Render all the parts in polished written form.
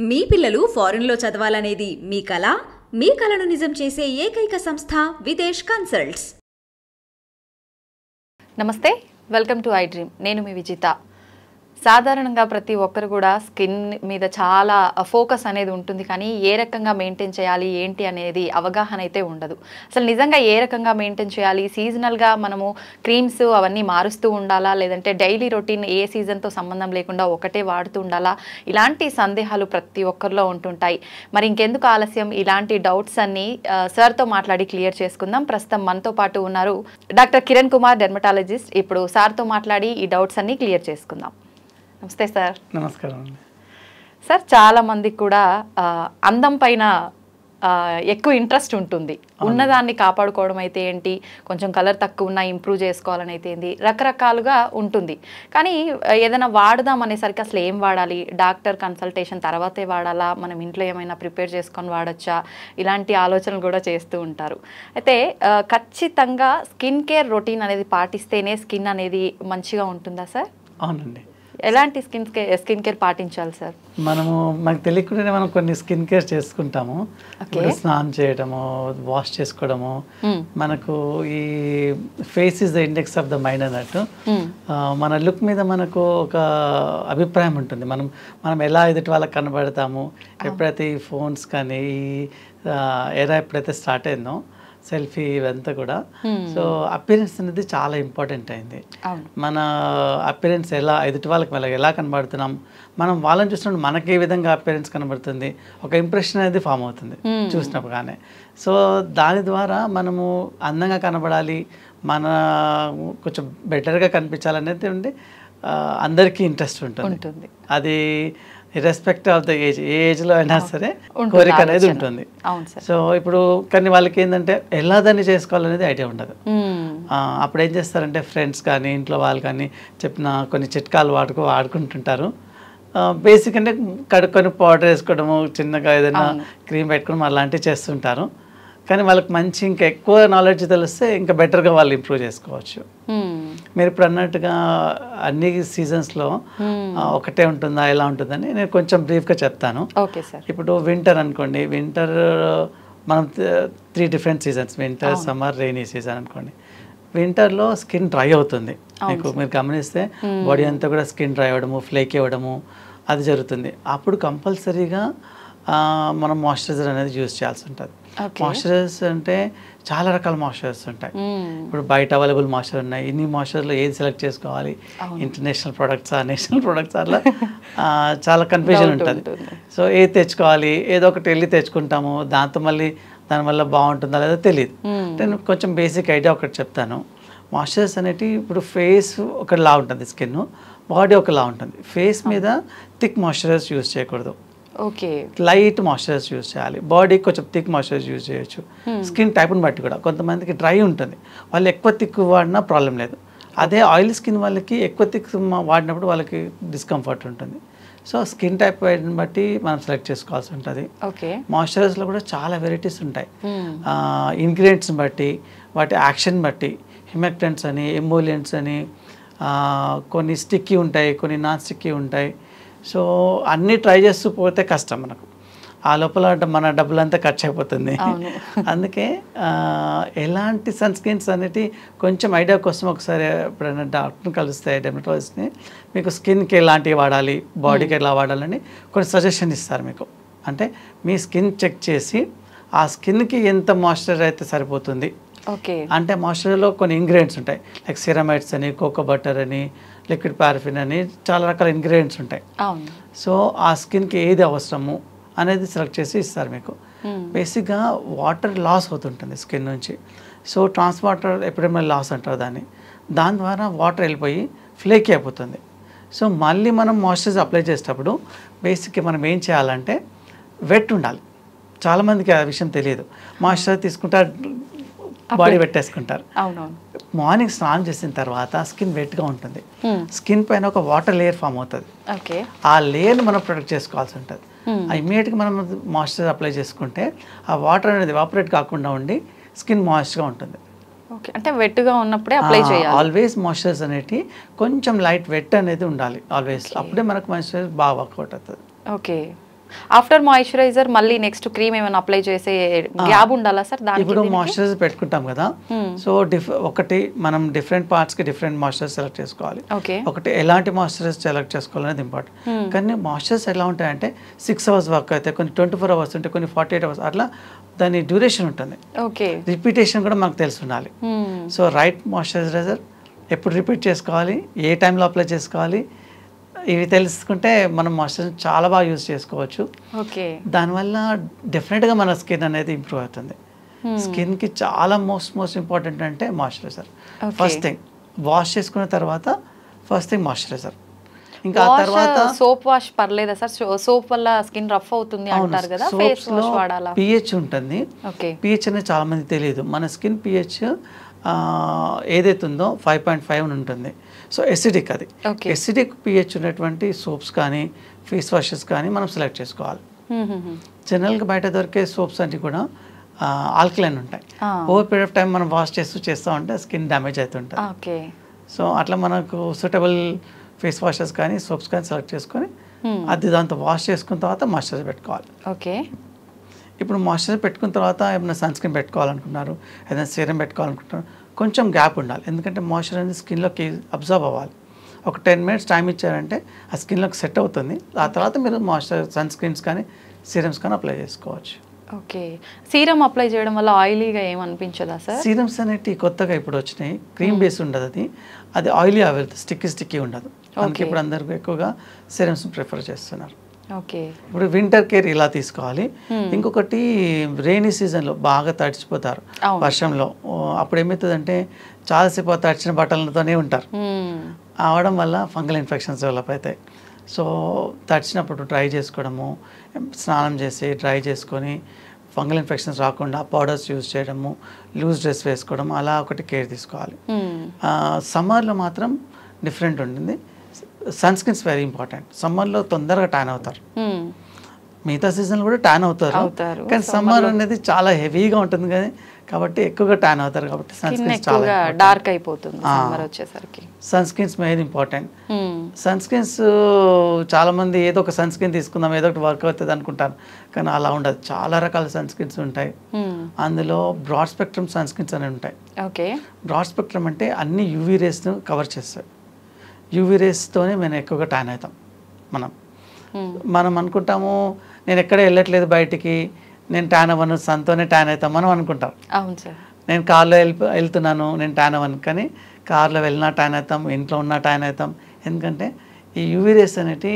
మీ పిల్లలు ఫారెన్లో చదవాలనేది మీ కల? మీ కలను నిజం చేసే ఏకైక సంస్థ విదేశ్ కన్సల్ట్స్. నమస్తే, వెల్కమ్ టు ఐ డ్రీమ్. నేను మీ విజిత. సాధారణంగా ప్రతి ఒక్కరు కూడా స్కిన్ మీద చాలా ఫోకస్ అనేది ఉంటుంది, కానీ ఏ రకంగా మెయింటైన్ చేయాలి ఏంటి అనేది అవగాహన అయితే ఉండదు. అసలు నిజంగా ఏ రకంగా మెయింటైన్ చేయాలి, సీజనల్గా మనము క్రీమ్స్ అవన్నీ మారుస్తూ ఉండాలా, లేదంటే డైలీ రొటీన్ ఏ సీజన్తో సంబంధం లేకుండా ఒకటే వాడుతూ ఉండాలా, ఇలాంటి సందేహాలు ప్రతి ఒక్కరిలో ఉంటుంటాయి. మరి ఇంకెందుకు ఆలస్యం, ఇలాంటి డౌట్స్ అన్ని సార్తో మాట్లాడి క్లియర్ చేసుకుందాం. ప్రస్తుతం మనతో పాటు ఉన్నారు డాక్టర్ కిరణ్ కుమార్, డెర్మటాలజిస్ట్. ఇప్పుడు సార్తో మాట్లాడి ఈ డౌట్స్ అన్ని క్లియర్ చేసుకుందాం. నమస్తే సార్. నమస్కారం అండి. సార్, చాలా మందికి కూడా అందం పైన ఎక్కువ ఇంట్రెస్ట్ ఉంటుంది. ఉన్నదాన్ని కాపాడుకోవడం అయితే ఏంటి, కొంచెం కలర్ తక్కువ ఉన్నా ఇంప్రూవ్ చేసుకోవాలని అయితే ఏంటి, రకరకాలుగా ఉంటుంది. కానీ ఏదైనా వాడదాం అనేసరికి అసలు ఏం వాడాలి, డాక్టర్ కన్సల్టేషన్ తర్వాతే వాడాలా, మనం ఇంట్లో ఏమైనా ప్రిపేర్ చేసుకొని వాడచ్చా, ఇలాంటి ఆలోచనలు కూడా చేస్తూ ఉంటారు. అయితే ఖచ్చితంగా స్కిన్ కేర్ రొటీన్ అనేది పాటిస్తేనే స్కిన్ అనేది మంచిగా ఉంటుందా సార్? అవునండి. ఎలాంటి స్కిన్ కేర్ పాటించాలి సార్? మనకు తెలియకుండానే మనం కొన్ని స్కిన్ కేర్ చేసుకుంటాము. స్నానం చేయడము, వాష్ చేసుకోవడము. మనకు ఈ face is the index of the mind అన్నట్టు మన లుక్ మీద మనకు ఒక అభిప్రాయం ఉంటుంది. మనం ఎలా ఎదుటి వాళ్ళకి కనబడతాము. ఎప్పుడైతే ఈ ఫోన్స్ కానీ ఎరా ఎప్పుడైతే స్టార్ట్ అయిందో సెల్ఫీ ఇవంతా కూడా, సో అపిరెన్స్ అనేది చాలా ఇంపార్టెంట్ అయింది. మన అపిరెన్స్ ఎదుటి వాళ్ళకి ఎలా కనబడుతున్నాం, మనం వాళ్ళని చూసినప్పుడు మనకి ఏ విధంగా అపిరెన్స్ కనబడుతుంది, ఒక ఇంప్రెషన్ అనేది ఫామ్ అవుతుంది చూసినప్పుడు. కానీ సో దాని ద్వారా మనము అందంగా కనబడాలి, మన కొంచెం బెటర్గా కనిపించాలనేది ఉండి అందరికీ ఇంట్రెస్ట్ ఉంటుంది. అది ఇర్రెస్పెక్ట్ ఆఫ్ ద ఏజ్, ఏ ఏజ్లో అయినా సరే కోరిక అనేది ఉంటుంది. సో ఇప్పుడు కానీ వాళ్ళకి ఏంటంటే ఎలా దాన్ని చేసుకోవాలనేది ఐడియా ఉండదు. అప్పుడు ఏం చేస్తారంటే ఫ్రెండ్స్ కానీ ఇంట్లో వాళ్ళు కానీ చెప్పిన కొన్ని చిట్కాలు వాడుకుంటుంటారు. బేసిక్ అంటే కడుక్కొని పౌడర్ వేసుకోవడము, చిన్నగా ఏదైనా క్రీమ్ పెట్టుకోవడం అలాంటివి చేస్తుంటారు. కానీ వాళ్ళకి మంచి ఇంకా ఎక్కువ నాలెడ్జ్ తెలిస్తే ఇంకా బెటర్గా వాళ్ళు ఇంప్రూవ్ చేసుకోవచ్చు. మీరు ఇప్పుడు అన్నట్టుగా అన్ని సీజన్స్లో ఒకటే ఉంటుందా, ఎలా ఉంటుందని నేను కొంచెం బ్రీఫ్గా చెప్తాను. ఇప్పుడు వింటర్ అనుకోండి, వింటర్ మనం 3 different seasons, winter, summer, rainy season అనుకోండి. వింటర్లో స్కిన్ డ్రై అవుతుంది. మీరు గమనిస్తే బాడీ అంతా కూడా స్కిన్ డ్రై అవ్వడము, ఫ్లేక్ అవ్వడము అది జరుగుతుంది. అప్పుడు కంపల్సరీగా మనం మాయిశ్చరైజర్ అనేది యూజ్ చేయాల్సి ఉంటుంది. మాయిశ్చరైజర్స్ అంటే చాలా రకాల మాయిశ్చరైజర్స్ ఉంటాయి. ఇప్పుడు బయట అవైలబుల్ మాయిశ్చరైజర్ ఉన్నాయి. ఇన్ని మాయిశ్చరైజర్లో ఏది సెలెక్ట్ చేసుకోవాలి, ఇంటర్నేషనల్ ప్రొడక్ట్సా, నేషనల్ ప్రొడక్ట్స్, అట్లా చాలా కన్ఫ్యూజన్ ఉంటుంది. సో ఏది తెచ్చుకోవాలి, ఏదో ఒకటి వెళ్ళి తెచ్చుకుంటాము, దానివల్ల బాగుంటుందా లేదో తెలియదు. నేను కొంచెం బేసిక్ ఐడియా ఒకటి చెప్తాను. మాయిశ్చరైజర్స్ అనేటివి ఇప్పుడు ఫేస్ ఒకలా ఉంటుంది, స్కిన్ బాడీ ఒకలా ఉంటుంది. ఫేస్ మీద థిక్ మాయిశ్చరైజర్స్ యూజ్ చేయకూడదు, లైట్ మాయిశ్చరైజర్స్ యూజ్ చేయాలి. బాడీకి కొంచెం థిక్ మాయిశ్చరైజర్ యూజ్ చేయొచ్చు. స్కిన్ టైప్ని బట్టి కూడా కొంతమందికి డ్రై ఉంటుంది, వాళ్ళు ఎక్కువ థిక్ వాడినా ప్రాబ్లం లేదు. అదే ఆయిల్ స్కిన్ వాళ్ళకి ఎక్కువ థిక్ వాడినప్పుడు వాళ్ళకి డిస్కంఫర్ట్ ఉంటుంది. సో స్కిన్ టైప్ బట్టి మనం సెలెక్ట్ చేసుకోవాల్సి ఉంటుంది. మాయిశ్చరైజర్స్లో కూడా చాలా వెరైటీస్ ఉంటాయి. ఇంగ్రీడియంట్స్ని బట్టి, వాటి యాక్షన్ బట్టి, హిమెక్టెంట్స్ అని, ఎమోలియంట్స్ అని, కొన్ని స్టిక్కీ ఉంటాయి, కొన్ని నాన్ స్టిక్కీ ఉంటాయి. సో అన్నీ ట్రై చేస్తూ పోతే కష్టం మనకు, ఆ లోపల మన డబ్బులంతా ఖర్చు అయిపోతుంది. అందుకే ఎలాంటి సన్ స్క్రీన్స్ అనేవి కొంచెం ఐడియా కోసం ఒకసారి ఎప్పుడైనా డాక్టర్ని కలిస్తే, డెర్మటాలజిస్ట్ని, మీకు స్కిన్కి ఎలాంటివి వాడాలి, బాడీకి ఎలా వాడాలని కొన్ని సజెషన్ ఇస్తారు మీకు. అంటే మీ స్కిన్ చెక్ చేసి ఆ స్కిన్కి ఎంత మాయిశ్చరైజర్ అయితే సరిపోతుంది. అంటే మాయిశ్చరైజర్లో కొన్ని ఇంగ్రీడియంట్స్ ఉంటాయి, లైక్ సిరమైడ్స్ అని, కోకో బటర్ అని, లిక్విడ్ పారఫిన్ అని, చాలా రకాల ఇంగ్రీడియంట్స్ ఉంటాయి. సో ఆ స్కిన్కి ఏది అవసరము అనేది సెలెక్ట్ చేసి ఇస్తారు మీకు. బేసిక్గా వాటర్ లాస్ అవుతుంటుంది స్కిన్ నుంచి. సో ట్రాన్స్వాటర్ ఎపిడెర్మల్ లాస్ అంటారు దాని ద్వారా వాటర్ వెళ్ళిపోయి ఫ్లేకీ అయిపోతుంది. సో మళ్ళీ మనం మాయిశ్చరైజర్ అప్లై చేసేటప్పుడు బేసిక్గా మనం ఏం చేయాలంటే వెట్ ఉండాలి. చాలామందికి ఆ విషయం తెలియదు. మాయిశ్చరైజర్ తీసుకుంటే బాడీ పెట్టేసుకుంటారు. మార్నింగ్ స్నానం చేసిన తర్వాత స్కిన్ వెట్గా ఉంటుంది, స్కిన్ పైన ఒక వాటర్ లేయర్ ఫామ్ అవుతుంది. ఆ లేయర్ని మనం ప్రొటెక్ట్ చేసుకోవాల్సి ఉంటుంది. ఇమీడియట్గా మనం మాయిశ్చరైజర్ అప్లై చేసుకుంటే ఆ వాటర్ అనేది ఎవాపరేట్ కాకుండా ఉండి స్కిన్ మాయిస్ట్గా ఉంటుంది. అంటే వెట్గా ఉన్నప్పుడే అప్లై చేయాలి. ఆల్వేస్ మాయిశ్చరైజర్ అనేది కొంచెం లైట్ వెట్ అనేది ఉండాలి ఆల్వేస్, అప్పుడే మనకు మాయిశ్చరైజర్ బాగా వర్కౌట్ అవుతుంది. ఆఫ్టర్ మాయిశ్చరైజర్ మళ్ళీ నెక్స్ట్ క్రీమ్ ఏమైనా అప్లై చేసే గ్యాప్ ఉండాలా సార్ దానికి? ఇప్పుడు మాయిశ్చరైజర్ పెట్టుకుంటాం కదా, సో ఒకటి మనం డిఫరెంట్ పార్ట్స్కి డిఫరెంట్ మాయిశ్చరైజర్ సెలెక్ట్ చేసుకోవాలి. ఒకటి ఎలాంటి మాయిశ్చరైజర్ సెలెక్ట్ చేసుకోవాలనేది ఇంపార్టెంట్. కానీ మాయిశ్చరైజర్ ఎలా ఉంటాయంటే 6 hours వర్క్ అయితే, కొన్ని 24 hours ఉంటాయి, కొన్ని 48 hours, అట్లా దాని డ్యూరేషన్ ఉంటుంది. రిపీటేషన్ కూడా మనకు తెలిసి ఉండాలి. సో రైట్ మాయిశ్చరైజర్ ఎప్పుడు రిపీట్ చేసుకోవాలి, ఏ టైంలో అప్లై చేసుకోవాలి, ఇవి తెలుసుకుంటే మనం మాయిశ్చరైజర్ చాలా బాగా యూజ్ చేసుకోవచ్చు. దానివల్ల డెఫినెట్గా మన స్కిన్ అనేది ఇంప్రూవ్ అవుతుంది. స్కిన్కి చాలా మోస్ట్ ఇంపార్టెంట్ అంటే మాయిశ్చరైజర్. ఫస్ట్ థింగ్ వాష్ చేసుకున్న తర్వాత ఫస్ట్ థింగ్ మాయిశ్చరైజర్. ఇంకా ఆ తర్వాత సోప్ వాష్ పర్లేదా సార్? సోప్ వల్ల స్కిన్ రఫ్ అవుతుంది అంటారు కదా, ఫేస్ వాష్ వాడాలా? pH ఉంటుంది. pH అనేది చాలా మంది తెలియదు. మన స్కిన్ pH ఏదైతే ఉందో 5.5 ఉంటుంది. సో ఎసిడిక్, అది ఎసిడిక్ pH ఉన్నటువంటి సోప్స్ కానీ ఫేస్ వాషెస్ కానీ మనం సెలెక్ట్ చేసుకోవాలి. జనరల్గా బయట దొరికే సోప్స్ అన్ని కూడా ఆల్కలైన్ ఉంటాయి. ఓవర్ పీరియడ్ ఆఫ్ టైం మనం వాష్ చేస్తూ ఉంటే స్కిన్ డ్యామేజ్ అవుతుంటుంది. సో అట్లా మనకు సూటబుల్ ఫేస్ వాషెస్ కానీ సోప్స్ కానీ సెలెక్ట్ చేసుకొని అది దాంతో వాష్ చేసుకున్న తర్వాత మాయిశ్చరైజర్ పెట్టుకోవాలి. ఇప్పుడు మాయిశ్చరైజర్ పెట్టుకున్న తర్వాత ఏమైనా సన్ స్క్రీన్ పెట్టుకోవాలనుకున్నారు, ఏదైనా సీరం పెట్టుకోవాలనుకుంటున్నారు, కొంచెం గ్యాప్ ఉండాలి. ఎందుకంటే మాయిశ్చరైజర్ అనేది స్కిన్లోకి అబ్జర్వ్ అవ్వాలి. ఒక 10 minutes టైం ఇచ్చారంటే ఆ స్కిన్లోకి సెట్ అవుతుంది. ఆ తర్వాత మీరు మాయిశ్చరైజర్ సన్ స్క్రీన్స్ కానీ సీరమ్స్ కానీ అప్లై చేసుకోవచ్చు. సీరం అప్లై చేయడం వల్ల ఆయిలీగా ఏమనిపించదా సార్? సీరమ్స్ అనేవి కొత్తగా ఇప్పుడు వచ్చినాయి. క్రీమ్ బేస్ ఉండదు, అది ఆయిలీ వెళ్తుంది, స్టిక్కీ ఉండదు. అందుకే ఇప్పుడు అందరూ ఎక్కువగా సీరమ్స్ ప్రిఫర్ చేస్తున్నారు. ఇప్పుడు వింటర్ కేర్ ఇలా తీసుకోవాలి. ఇంకొకటి రెయినీ సీజన్లో బాగా తడిచిపోతారు వర్షంలో. అప్పుడు ఏమవుతుందంటే చాలాసేపు తడిచిన బట్టలతోనే ఉంటారు. అవడం వల్ల ఫంగల్ ఇన్ఫెక్షన్స్ డెవలప్ అవుతాయి. సో తడిచినప్పుడు డ్రై చేసుకోవడము, స్నానం చేసి డ్రై చేసుకొని ఫంగల్ ఇన్ఫెక్షన్స్ రాకుండా పౌడర్స్ యూజ్ చేయడము, లూజ్ డ్రెస్ వేసుకోవడం, అలా ఒకటి కేర్ తీసుకోవాలి. సమ్మర్లో మాత్రం డిఫరెంట్ ఉంటుంది. Sunscreens very important. సమ్మర్లో తొందరగా ట్యాన్ అవుతారు, మిగతా సీజన్లో కూడా ట్యాన్ అవుతారు, కానీ సమ్మర్ అనేది చాలా హెవీగా ఉంటుంది కదా, కాబట్టి ఎక్కువగా ట్యాన్ అవుతారు. కాబట్టి సన్ స్క్రీన్స్ చాలా డార్క్ అయిపోతుంది సమ్మర్ వచ్చేసరికి. Sunscreens main important. Sunscreens చాలా మంది ఏదో ఒక సన్ స్క్రీన్ తీసుకుందాం, ఏదో ఒకటి వర్క్ అవుతుంది అనుకుంటారు, కానీ అలా ఉండదు. చాలా రకాల సన్ స్క్రీన్స్ ఉంటాయి. అందులో బ్రాడ్ స్పెక్ట్రమ్ సన్ స్క్రీన్స్ అనేవి ఉంటాయి. బ్రాడ్ స్పెక్ట్రమ్ అంటే అన్ని యూవీ రేస్ను కవర్ చేస్తాయి. యూవీ రేస్తోనే మేము ఎక్కువగా ట్యాన్ అవుతాం. మనం అనుకుంటాము నేను ఎక్కడ వెళ్ళట్లేదు బయటికి, నేను ట్యాన్ అవ్వను, సన్తోనే ట్యాన్ అవుతాం మనం అనుకుంటాం. నేను కార్లో వెళ్తున్నాను, నేను ట్యాన్ అవ్వను, కానీ కార్లో వెళ్ళినా ట్యాన్ అవుతాం, ఇంట్లో ఉన్నా ట్యాన్ అవుతాం. ఎందుకంటే ఈ యూవీ రేస్ అనేటి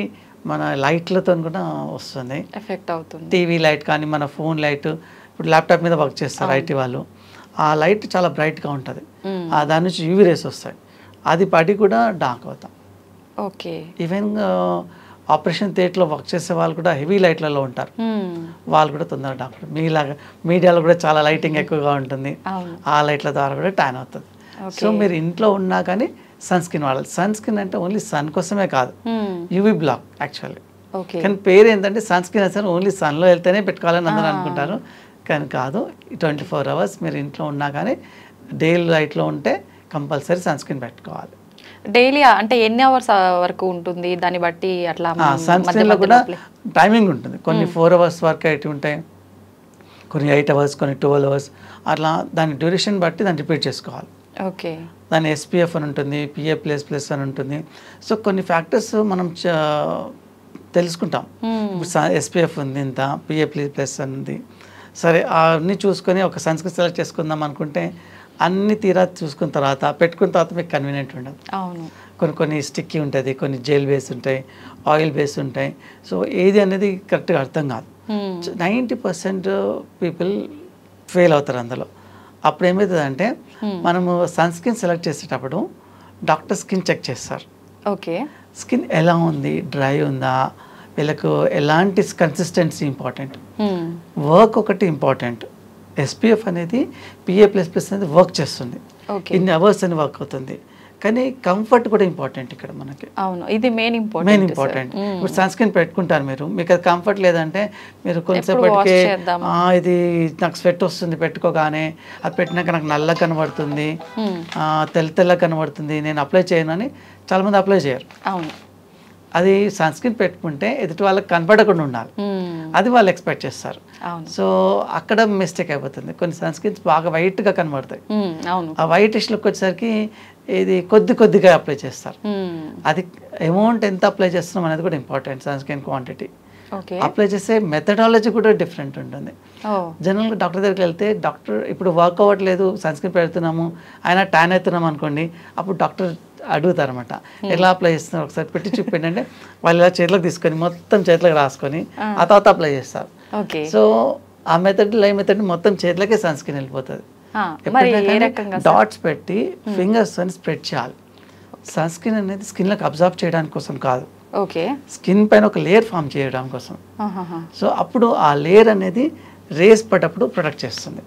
మన లైట్లతో కూడా వస్తుంది, ఎఫెక్ట్ అవుతుంది. టీవీ లైట్ కానీ మన ఫోన్ లైట్, ఇప్పుడు ల్యాప్టాప్ మీద వర్క్ చేస్తారు ఐటీ వాళ్ళు, ఆ లైట్ చాలా బ్రైట్గా ఉంటుంది, దాని నుంచి యూవీ రేస్ వస్తాయి, అది పడి కూడా డార్క్ అవుతాం. ఈవెన్ ఆపరేషన్ థియేటర్లో వర్క్ చేసే వాళ్ళు కూడా హెవీ లైట్లలో ఉంటారు, వాళ్ళు కూడా తొందరగా డాక్టర్. మీలాగా మీడియాలో కూడా చాలా లైటింగ్ ఎక్కువగా ఉంటుంది, ఆ లైట్ల ద్వారా కూడా ట్యాన్ అవుతుంది. సో మీరు ఇంట్లో ఉన్నా కానీ సన్ స్క్రీన్ వాడాలి. సన్ స్క్రీన్ అంటే ఓన్లీ సన్ కోసమే కాదు, యూవీ బ్లాక్ యాక్చువల్లీ. కానీ పేరు ఏంటంటే సన్ స్క్రీన్ అసలు ఓన్లీ సన్లో వెళ్తేనే పెట్టుకోవాలని అందరూ అనుకుంటారు, కానీ కాదు. 24 hours మీరు ఇంట్లో ఉన్నా కానీ డే లైట్లో ఉంటే కంపల్సరీ సన్ స్క్రీన్ పెట్టుకోవాలి. డైలీ అంటే ఎన్ని అవర్స్ వరకు ఉంటుంది దాన్ని బట్టి అట్లా? సన్ స్క్రీన్లో కూడా టైమింగ్ ఉంటుంది. కొన్ని 4 hours వరకు అయితే ఉంటాయి, కొన్ని 8 hours, కొన్ని 12 hours, అట్లా దాని డ్యూరేషన్ బట్టి దాన్ని రిపీట్ చేసుకోవాలి. దాని SPF అని ఉంటుంది, PA++ అని ఉంటుంది. సో కొన్ని ఫ్యాక్టర్స్ మనం తెలుసుకుంటాం. SPF ఉంది ఇంత, PA++ ఉంది, సరే అవన్నీ చూసుకొని ఒక సన్ స్క్రీన్ సెలెక్ట్ చేసుకుందాం అనుకుంటే అన్ని తీరా చూసుకున్న తర్వాత పెట్టుకున్న తర్వాత మీకు కన్వీనియంట్ ఉండదు. కొన్ని స్టిక్కీ ఉంటుంది, కొన్ని జెల్ బేస్ ఉంటాయి, ఆయిల్ బేస్ ఉంటాయి. సో ఏది అనేది కరెక్ట్గా అర్థం కాదు. 90% పీపుల్ ఫెయిల్ అవుతారు అందులో. అప్పుడు ఏమవుతుందంటే మనము సన్ స్క్రీన్ సెలెక్ట్ చేసేటప్పుడు డాక్టర్ స్కిన్ చెక్ చేస్తారు. స్కిన్ ఎలా ఉంది, డ్రై ఉందా, వీళ్ళకు ఎలాంటి కన్సిస్టెన్సీ ఇంపార్టెంట్, వర్క్ ఒకటి ఇంపార్టెంట్. SPF అనేది PA++ అనేది వర్క్ చేస్తుంది, ఇన్ని అవర్స్ అని వర్క్ అవుతుంది, కానీ కంఫర్ట్ కూడా ఇంపార్టెంట్ ఇక్కడ మనకి. ఇది మెయిన్ ఇంపార్టెంట్. ఇప్పుడు సన్ స్క్రీన్ పెట్టుకుంటారు మీరు, మీకు అది కంఫర్ట్ లేదంటే మీరు కొంచెంసేపటికే ఇది నాకు స్వెట్ వస్తుంది పెట్టుకోగానే, అది పెట్టినాక నాకు నల్ల కనబడుతుంది, తెల్ల కనబడుతుంది, నేను అప్లై చేయను అని చాలామంది అప్లై చేయరు. అది సన్ స్క్రీన్ పెట్టుకుంటే ఎదుటి వాళ్ళకి కనపడకుండా ఉండాలి, అది వాళ్ళు ఎక్స్పెక్ట్ చేస్తారు. సో అక్కడ మిస్టేక్ అయిపోతుంది. కొన్ని సన్ స్క్రీన్స్ బాగా వైట్గా కనబడతాయి, ఆ వైటిష్లోకి వచ్చేసరికి ఇది కొద్దిగా అప్లై చేస్తారు. అది అమౌంట్ ఎంత అప్లై చేస్తున్నాం అనేది కూడా important. Sunscreen quantity apply చేసే మెథడాలజీ కూడా డిఫరెంట్ ఉంటుంది. జనరల్గా డాక్టర్ దగ్గరికి వెళ్తే డాక్టర్ ఇప్పుడు వర్క్ అవ్వట్లేదు, సన్ స్క్రీన్ పెడుతున్నాము, ఆయన ట్యాన్ అవుతున్నాం అనుకోండి, అప్పుడు డాక్టర్ అడుగుతారనమాట ఎలా అప్లై చేస్తున్నారు ఒకసారి పెట్టి చూపించండి అంటే వాళ్ళు ఇలా చేతిలోకి తీసుకొని మొత్తం చేతిలోకి రాసుకొని ఆ తర్వాత అప్లై చేస్తారు. సో ఆ మెథడ్ లైవ్ మెథడ్ మొత్తం చేతిలోకే సన్ స్క్రీన్ వెళ్ళిపోతుంది. డాట్స్ పెట్టి ఫింగర్స్ అని స్ప్రెడ్ చేయాలి. సన్ స్క్రీన్ అనేది స్కిన్లోకి అబ్జర్వ్ చేయడానికి కోసం కాదు, స్కిన్ పైన ఒక లేయర్ ఫామ్ చేయడం కోసం. సో అప్పుడు ఆ లేయర్ అనేది రేస్ పడ్డప్పుడు ప్రొటెక్ట్ చేస్తుంది.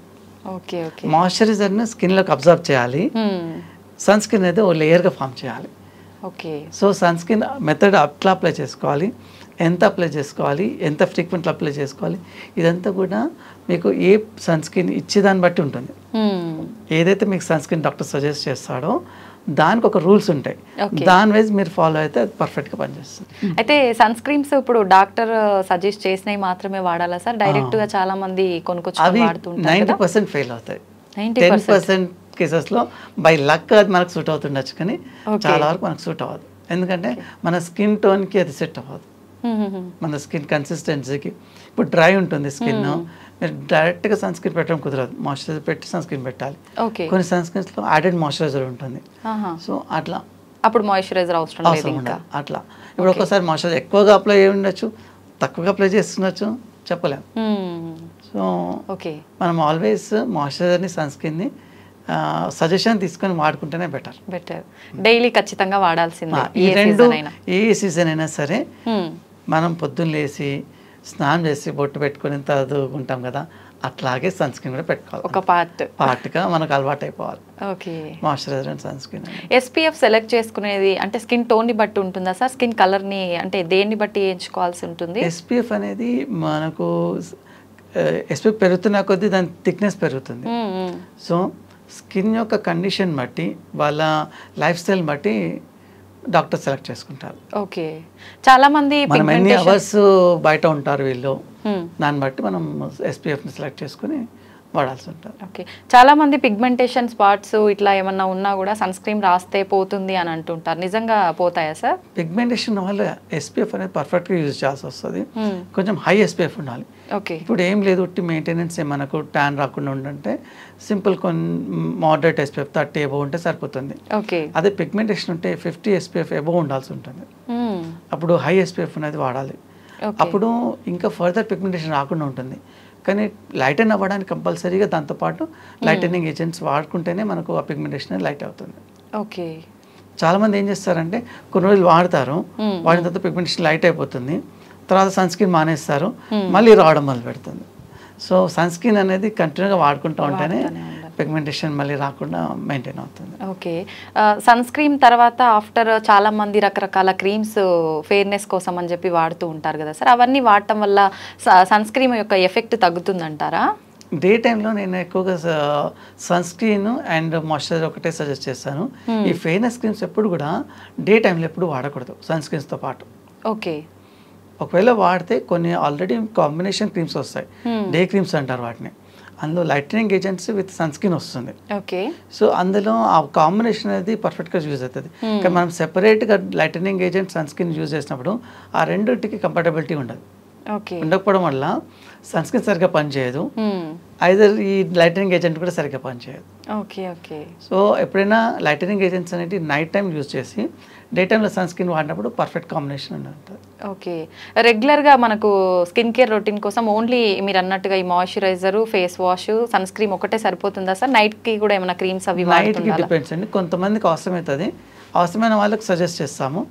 మాయిశ్చరైజర్ని స్కిన్లోకి అబ్జర్వ్ చేయాలి, సన్ స్క్రీన్ అనేది ఓ లేయర్గా ఫామ్ చేయాలి. సో సన్ స్క్రీన్ మెథడ్ అట్లా అప్లై చేసుకోవాలి, ఎంత అప్లై చేసుకోవాలి, ఎంత ఫ్రీక్వెంట్గా అప్లై చేసుకోవాలి, ఇదంతా కూడా మీకు ఏ సన్ స్క్రీన్ ఇచ్చేదాన్ని బట్టి ఉంటుంది. ఏదైతే మీకు సన్ స్క్రీన్ డాక్టర్ సజెస్ట్ చేస్తాడో దానికి ఒక రూల్స్ ఉంటాయి, దాని వైజ్ మీరు ఫాలో అయితే అది పర్ఫెక్ట్గా పనిచేస్తుంది. అయితే సన్ స్క్రీన్స్ ఇప్పుడు డాక్టర్ సజెస్ట్ చేసినవి మాత్రమే వాడాలా సార్? డైరెక్ట్గా చాలా మంది కొనుక్కొచ్చి వాడుతుంటారు. 90% ఫెయిల్ అవుతాయి. 10% కేసెస్లో బై లక్ అది మనకు సూట్ అవుతుండొచ్చు, కానీ చాలా వరకు మనకు సూట్ అవ్వదు. ఎందుకంటే మన స్కిన్ టోన్కి అది సెట్ అవ్వదు, మన స్కిన్ కన్సిస్టెన్సీకి. ఇప్పుడు డ్రై ఉంటుంది స్కిన్, మీరు డైరెక్ట్గా సన్ స్క్రీన్ పెట్టడం కుదరదు, మాయిశ్చరైజర్ పెట్టి సన్ స్క్రీన్ పెట్టాలి. కొన్ని సన్ స్క్రీన్స్లో యాడెడ్ మాయిశ్చరైజర్ ఉంటుంది, సో అట్లా అప్పుడు మాయిశ్చరైజర్ అవసరం లేదు. అట్లా ఇప్పుడు ఒక్కోసారి మాయిశ్చరైజర్ ఎక్కువగా అప్లై అయ్యి ఉండొచ్చు, తక్కువగా అప్లై చేస్తుండొచ్చు, చెప్పలేము. సో మనం ఆల్వేస్ మాయిశ్చరైజర్ని సన్ స్క్రీన్ని సజెషన్ తీసుకొని వాడుకుంటేనే బెటర్. డైలీ ఖచ్చితంగా వాడాల్సిందే. ఈ రెండు ఏ సీజన్ అయినా సరే మనం పొద్దున్న లేసి స్నానం చేసి బొట్టు పెట్టుకొని చదువుకుంటాం కదా, అట్లాగే సన్ స్క్రీన్ కూడా పెట్టుకోవాలి. ఒక పార్ట్గా మనకు అలవాటు అయిపోవాలి. Moisturiser and sunscreen. SPF select చేసుకునేది అంటే స్కిన్ టోన్ని బట్టి ఉంటుందా సార్? స్కిన్ కలర్ని అంటే దేన్ని బట్టి ఎంచుకోవాల్సి ఉంటుంది? SPF అనేది మనకు SPF పెరుగుతున్న కొద్దీ దాని థిక్నెస్ పెరుగుతుంది. సో స్కిన్ యొక్క కండిషన్ బట్టి వాళ్ళ లైఫ్ స్టైల్ బట్టి డాక్టర్ సెలెక్ట్ చేసుకుంటారు. చాలా మంది మనం ఎన్ని అవర్స్ బయట ఉంటారు వీళ్ళు, దాన్ని బట్టి మనం SPFని సెలెక్ట్ చేసుకుని వాడాల్సి ఉంటుంది. చాలా మంది పిగ్మెంటేషన్ స్పాట్స్ ఇట్లా ఏమన్నా ఉన్నా కూడా సన్ స్క్రీన్ రాస్తే పోతుంది అని అంటుంటారు, నిజంగా పోతాయా సార్? పిగ్మెంటేషన్ వల్ల SPF అనేది పర్ఫెక్ట్గా యూజ్ చేయాల్సి వస్తుంది, కొంచెం హై SPF ఉండాలి. ఇప్పుడు ఏం లేదు ఉట్టి మెయింటెనెన్స్ మనకు ట్యాన్ రాకుండా ఉండంటే సింపుల్ కొన్ని మోడరేట్ SPF 30 ఎబో ఉంటే సరిపోతుంది. అదే పిగ్మెంటేషన్ ఉంటే 50 SPF ఎబో ఉండాల్సి ఉంటుంది, అప్పుడు హై SPF అనేది వాడాలి. అప్పుడు ఇంకా ఫర్దర్ పిగ్మెంటేషన్ రాకుండా ఉంటుంది. కానీ లైటన్ అవ్వడానికి కంపల్సరీగా దాంతోపాటు లైటనింగ్ ఏజెంట్స్ వాడుకుంటేనే మనకు ఆ పిగ్మెంటేషన్ లైట్ అవుతుంది. చాలామంది ఏం చేస్తారంటే కొన్ని రోజులు వాడతారు, వాడిన తర్వాత పిగ్మెంటేషన్ లైట్ అయిపోతుంది, తర్వాత సన్ స్క్రీన్ మానేస్తారు, మళ్ళీ రావడం మొదలు పెడుతుంది. సో సన్ స్క్రీన్ అనేది కంటిన్యూగా వాడుకుంటూ ఉంటేనే పిగ్మెంటేషన్ మళ్ళీ రాకుండా మెయింటైన్ అవుతుంది. సన్ స్క్రీన్ తర్వాత ఆఫ్టర్ చాలా మంది రకరకాల క్రీమ్స్ ఫెయిర్నెస్ కోసం అని చెప్పి వాడుతూ ఉంటారు కదా సార్, అవన్నీ వాడటం వల్ల సన్ స్క్రీన్ యొక్క ఎఫెక్ట్ తగ్గుతుందంటారా? డే టైంలో నేను ఎక్కువగా సన్ స్క్రీన్ అండ్ మాయిశ్చరైజర్ ఒకటే సజెస్ట్ చేస్తాను. ఈ ఫెయిర్నెస్ క్రీమ్స్ ఎప్పుడు కూడా డే టైంలో ఎప్పుడు వాడకూడదు సన్ స్క్రీన్స్తో పాటు. ఒకవేళ వాడితే కొన్ని ఆల్రెడీ కాంబినేషన్ క్రీమ్స్ వస్తాయి, డే క్రీమ్స్ అంటారు వాటిని, అందులో lightening agents with sunscreen వస్తుంది. సో అందులో ఆ కాంబినేషన్ అనేది పర్ఫెక్ట్గా యూజ్ అవుతుంది. కానీ మనం సెపరేట్గా lightening agent sunscreen use చేసినప్పుడు ఆ రెండింటికి కంపాటబిలిటీ ఉండదు. ఉండకపోవడం వల్ల సన్ స్క్రీన్ సరిగ్గా పనిచేయదు, ఐదర్ ఈ లైటనింగ్ ఏజెంట్ కూడా సరిగ్గా పనిచేయదు. సో ఎప్పుడైనా లైటనింగ్ ఏజెంట్స్ అనేవి నైట్ టైం యూజ్ చేసి డే టైంలో సన్ స్క్రీన్ వాడినప్పుడు పర్ఫెక్ట్ కాంబినేషన్ ఉంటుంది. రెగ్యులర్గా మనకు స్కిన్ కేర్ రొటీన్ కోసం ఓన్లీ మీరు అన్నట్టుగా ఈ moisturiser, face wash, sunscreen ఒకటే సరిపోతుందా సార్? నైట్కి కూడా ఏమైనా క్రీమ్స్ అవి? నైట్కి డిపెండ్స్ అండి, కొంతమందికి అవసరమవుతుంది, అవసరమైన వాళ్ళకి సజెస్ట్ చేస్తాము.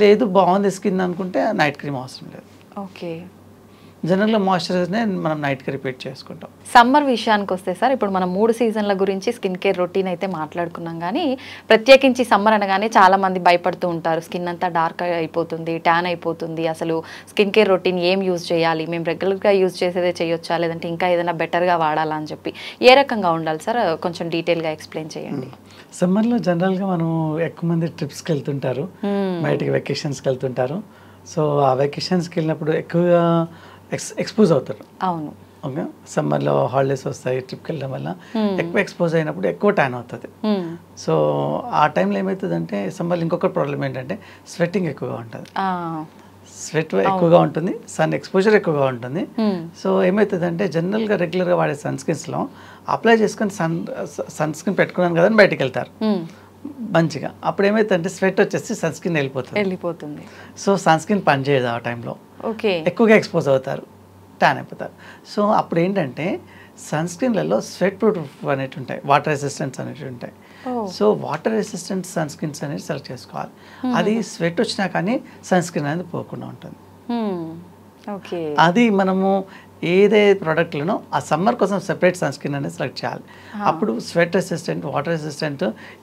లేదు బాగుంది స్కిన్ అనుకుంటే నైట్ క్రీమ్ అవసరం లేదు. జనరల్గా మాయిశ్చరైజర్నే మనం నైట్కి రిపీట్ చేసుకుంటాం. సమ్మర్ విషయానికి వస్తే సార్, ఇప్పుడు మనం 3 సీజన్ల గురించి స్కిన్ కేర్ రొటీన్ అయితే మాట్లాడుకున్నాం, కానీ ప్రత్యేకించి సమ్మర్ అనగానే చాలా మంది భయపడుతూ ఉంటారు. స్కిన్ అంతా డార్క్ అయిపోతుంది, ట్యాన్ అయిపోతుంది, అసలు స్కిన్ కేర్ రొటీన్ ఏం యూజ్ చేయాలి, మేము రెగ్యులర్గా యూజ్ చేసేదే చేయొచ్చా, లేదంటే ఇంకా ఏదైనా బెటర్గా వాడాలా అని చెప్పి ఏ రకంగా ఉండాలి సార్? కొంచెం డీటెయిల్గా ఎక్స్ప్లెయిన్ చేయండి. సమ్మర్లో జనరల్గా మనం ఎక్కువ మంది ట్రిప్స్కి వెళ్తుంటారు, బయటికి వెకేషన్స్కి వెళ్తుంటారు. సో ఆ వెకేషన్స్కి వెళ్ళినప్పుడు ఎక్కువగా ఎక్స్పోజ్ అవుతారు. అవును, ఓకే. సమ్మర్లో హాలిడేస్ వస్తాయి, ట్రిప్కి వెళ్ళడం వల్ల ఎక్కువ ఎక్స్పోజ్ అయినప్పుడు ఎక్కువ ట్యాన్ అవుతుంది. సో ఆ టైంలో ఏమవుతుందంటే సమ్మర్లో ఇంకొక ప్రాబ్లం ఏంటంటే స్వెట్టింగ్ ఎక్కువగా ఉంటుంది, స్వెట్ ఎక్కువగా ఉంటుంది, సన్ ఎక్స్పోజర్ ఎక్కువగా ఉంటుంది. సో ఏమవుతుందంటే జనరల్గా రెగ్యులర్గా వాడే సన్ స్క్రీన్స్లో అప్లై చేసుకొని సన్ స్క్రీన్ పెట్టుకున్నాను కదా అని బయటికి వెళ్తారు మంచిగా. అప్పుడు ఏమైతుందంటే స్వెట్ వచ్చేసి సన్ స్క్రీన్ వెళ్ళిపోతుంది. సో సన్ స్క్రీన్ పనిచేయదు ఆ టైంలో, ఎక్కువగా ఎక్స్పోజ్ అవుతారు, ట్యాన్ అయిపోతారు. సో అప్పుడు ఏంటంటే సన్ స్క్రీన్లలో స్వెట్ ప్రూఫ్ అనేవి ఉంటాయి, వాటర్ రెసిస్టెన్స్ అనేవి ఉంటాయి. So water resistant sunscreens అనేది సెలెక్ట్ చేసుకోవాలి. అది స్వెట్ వచ్చినా కానీ సన్ స్క్రీన్ అనేది పోకుండా ఉంటుంది. అది మనము ఏదే ప్రోడక్ట్లను ఆ సమ్మర్ కోసం సెపరేట్ సన్ స్క్రీన్ అనేది సెలెక్ట్ చేయాలి. అప్పుడు స్వెట్ రెసిస్టెంట్, వాటర్ రెసిస్టెంట్,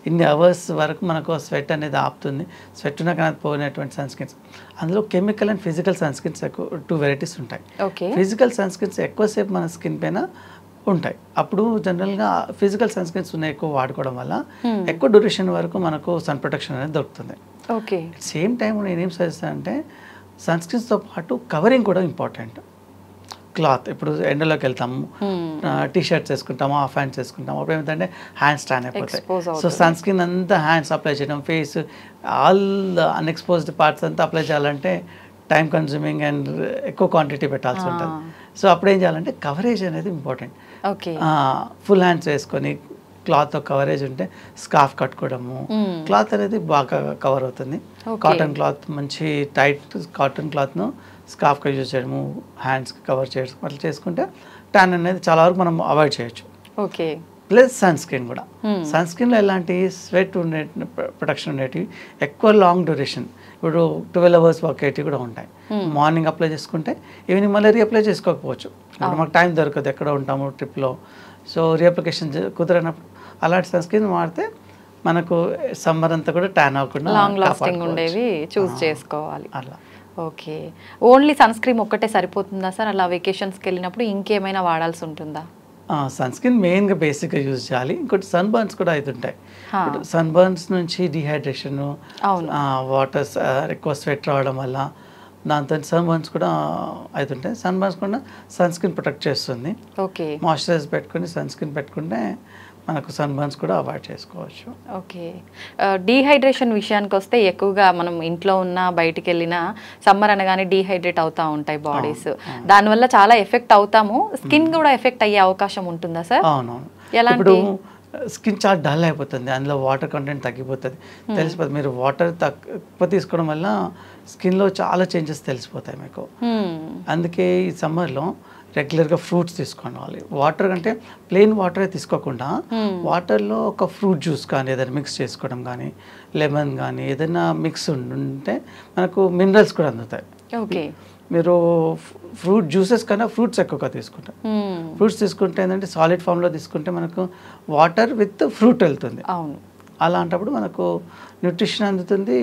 ఇన్ని అవర్స్ వరకు మనకు స్వెట్ అనేది ఆపుతుంది, స్వెట్ ఉన్నా కానీ పోయినటువంటి సన్ స్క్రీన్స్. అందులో chemical and physical sunscreens ఎక్కువ 2 వెరైటీస్ ఉంటాయి. ఫిజికల్ సన్ స్క్రీన్స్ ఎక్కువసేపు మన స్కిన్ పైన ఉంటాయి. అప్పుడు జనరల్గా ఫిజికల్ సన్ స్క్రీన్స్ ఉన్నాయి ఎక్కువ వాడుకోవడం వల్ల ఎక్కువ డ్యూరేషన్ వరకు మనకు సన్ ప్రొటెక్షన్ అనేది దొరుకుతుంది. సేమ్ టైం నేనేం సజెస్ట్ అంటే సన్ స్క్రీన్స్తో పాటు కవరింగ్ కూడా ఇంపార్టెంట్. క్లాత్, ఇప్పుడు ఎండలోకి వెళ్తాము, టీ షర్ట్స్ వేసుకుంటాము, హాఫ్ హ్యాండ్స్ వేసుకుంటాము, అప్పుడు ఏమిటంటే హ్యాండ్స్ ట్యాన్ అయిపోతాయి. సో సన్ స్క్రీన్ అంతా హ్యాండ్స్ అప్లై చేయడం, ఫేస్, ఆల్ అన్ఎక్స్పోజ్డ్ పార్ట్స్ అంతా అప్లై చేయాలంటే టైం కన్జ్యూమింగ్ అండ్ ఎక్కువ క్వాంటిటీ పెట్టాల్సి ఉంటుంది. సో అప్పుడు ఏం చేయాలంటే కవరేజ్ అనేది ఇంపార్టెంట్. ఫుల్ హ్యాండ్స్ వేసుకొని క్లాత్తో కవరేజ్ ఉంటే స్కార్ఫ్ కట్టుకోవడము, క్లాత్ అనేది బాగా కవర్ అవుతుంది. కాటన్ క్లాత్, మంచి టైట్ కాటన్ క్లాత్ను స్కార్ఫ్గా యూజ్ చేయడము, హ్యాండ్స్కి కవర్ చేయడం, అట్లా చేసుకుంటే ట్యాన్ అనేది చాలా వరకు మనం అవాయిడ్ చేయొచ్చు. ప్లస్ సన్ స్క్రీన్ కూడా, సన్ స్క్రీన్లో ఎలాంటి స్వెట్ ఉండే ప్రొటెక్షన్ ఉండేటివి, ఎక్కువ లాంగ్ డ్యూరేషన్, ఇప్పుడు 12 అవర్స్ వర్క్ అయ్యేవి కూడా ఉంటాయి. మార్నింగ్ అప్లై చేసుకుంటే ఈవినింగ్ మళ్ళీ రీఅప్లై చేసుకోకపోవచ్చు, ఇప్పుడు మాకు టైం దొరకదు, ఎక్కడ ఉంటాము ట్రిప్లో. సో రీఅప్లికేషన్ కుదరనప్పుడు అలాంటి సన్ స్క్రీన్ వాడితే మనకు సమ్మర్ అంతా కూడా ట్యాన్ అవ్వకుండా లాంగ్ లాస్టింగ్ ఉండేవి చూస్ చేసుకోవాలి. అలా ఓకే. ఓన్లీ సన్ స్క్రీన్ ఒక్కటే సరిపోతుందా సార్? అలా వెకేషన్స్కి వెళ్ళినప్పుడు ఇంకేమైనా వాడాల్సి ఉంటుందా? సన్ స్క్రీన్ మెయిన్గా బేసిక్గా యూజ్ చేయాలి. ఇంకోటి సన్ బర్న్స్ కూడా అవుతుంటాయి. సన్ బర్న్స్ నుంచి డిహైడ్రేషన్, వాటర్ ఎక్కువ స్వెట్ రావడం వల్ల దాంతో సన్ బర్న్స్ కూడా అవుతుంటాయి. సన్ బర్న్స్ కూడా సన్ స్క్రీన్ ప్రొటెక్ట్ చేస్తుంది. మాయిశ్చరైజ్ పెట్టుకుని సన్ స్క్రీన్ పెట్టుకుంటే మనకు సన్ బర్న్స్ కూడా అవాయిడ్ చేసుకోవచ్చు. ఓకే. డీహైడ్రేషన్ విషయానికి వస్తే ఎక్కువగా మనం ఇంట్లో ఉన్న బయటికి వెళ్ళినా సమ్మర్ అనగానే డీహైడ్రేట్ అవుతూ ఉంటాయి బాడీస్, దానివల్ల చాలా ఎఫెక్ట్ అవుతాము. స్కిన్ కూడా ఎఫెక్ట్ అయ్యే అవకాశం ఉంటుందా సార్? అవునవును. ఇప్పుడు స్కిన్ చాలా డల్ అయిపోతుంది, అందులో వాటర్ కంటెంట్ తగ్గిపోతుంది, తెలిసిపోతుంది. మీరు వాటర్ తక్కువ తీసుకోవడం వల్ల స్కిన్లో చాలా చేంజెస్ తెలిసిపోతాయి మీకు. అందుకే ఈ సమ్మర్లో రెగ్యులర్గా ఫ్రూట్స్ తీసుకోవాలి. వాటర్ కంటే ప్లెయిన్ వాటరే తీసుకోకుండా వాటర్లో ఒక ఫ్రూట్ జ్యూస్ కానీ ఏదైనా మిక్స్ చేసుకోవడం కానీ, లెమన్ కానీ ఏదైనా మిక్స్ ఉంటే మనకు మినరల్స్ కూడా అందుతాయి. ఓకే. మీరు ఫ్రూట్ జ్యూసెస్ కన్నా ఫ్రూట్స్ ఎక్కువగా తీసుకుంటారు. ఫ్రూట్స్ తీసుకుంటే ఏంటంటే సాలిడ్ ఫామ్లో తీసుకుంటే మనకు వాటర్ విత్ ఫ్రూట్ వెళ్తుంది. అవును. అలాంటప్పుడు మనకు న్యూట్రిషన్ అందుతుంది,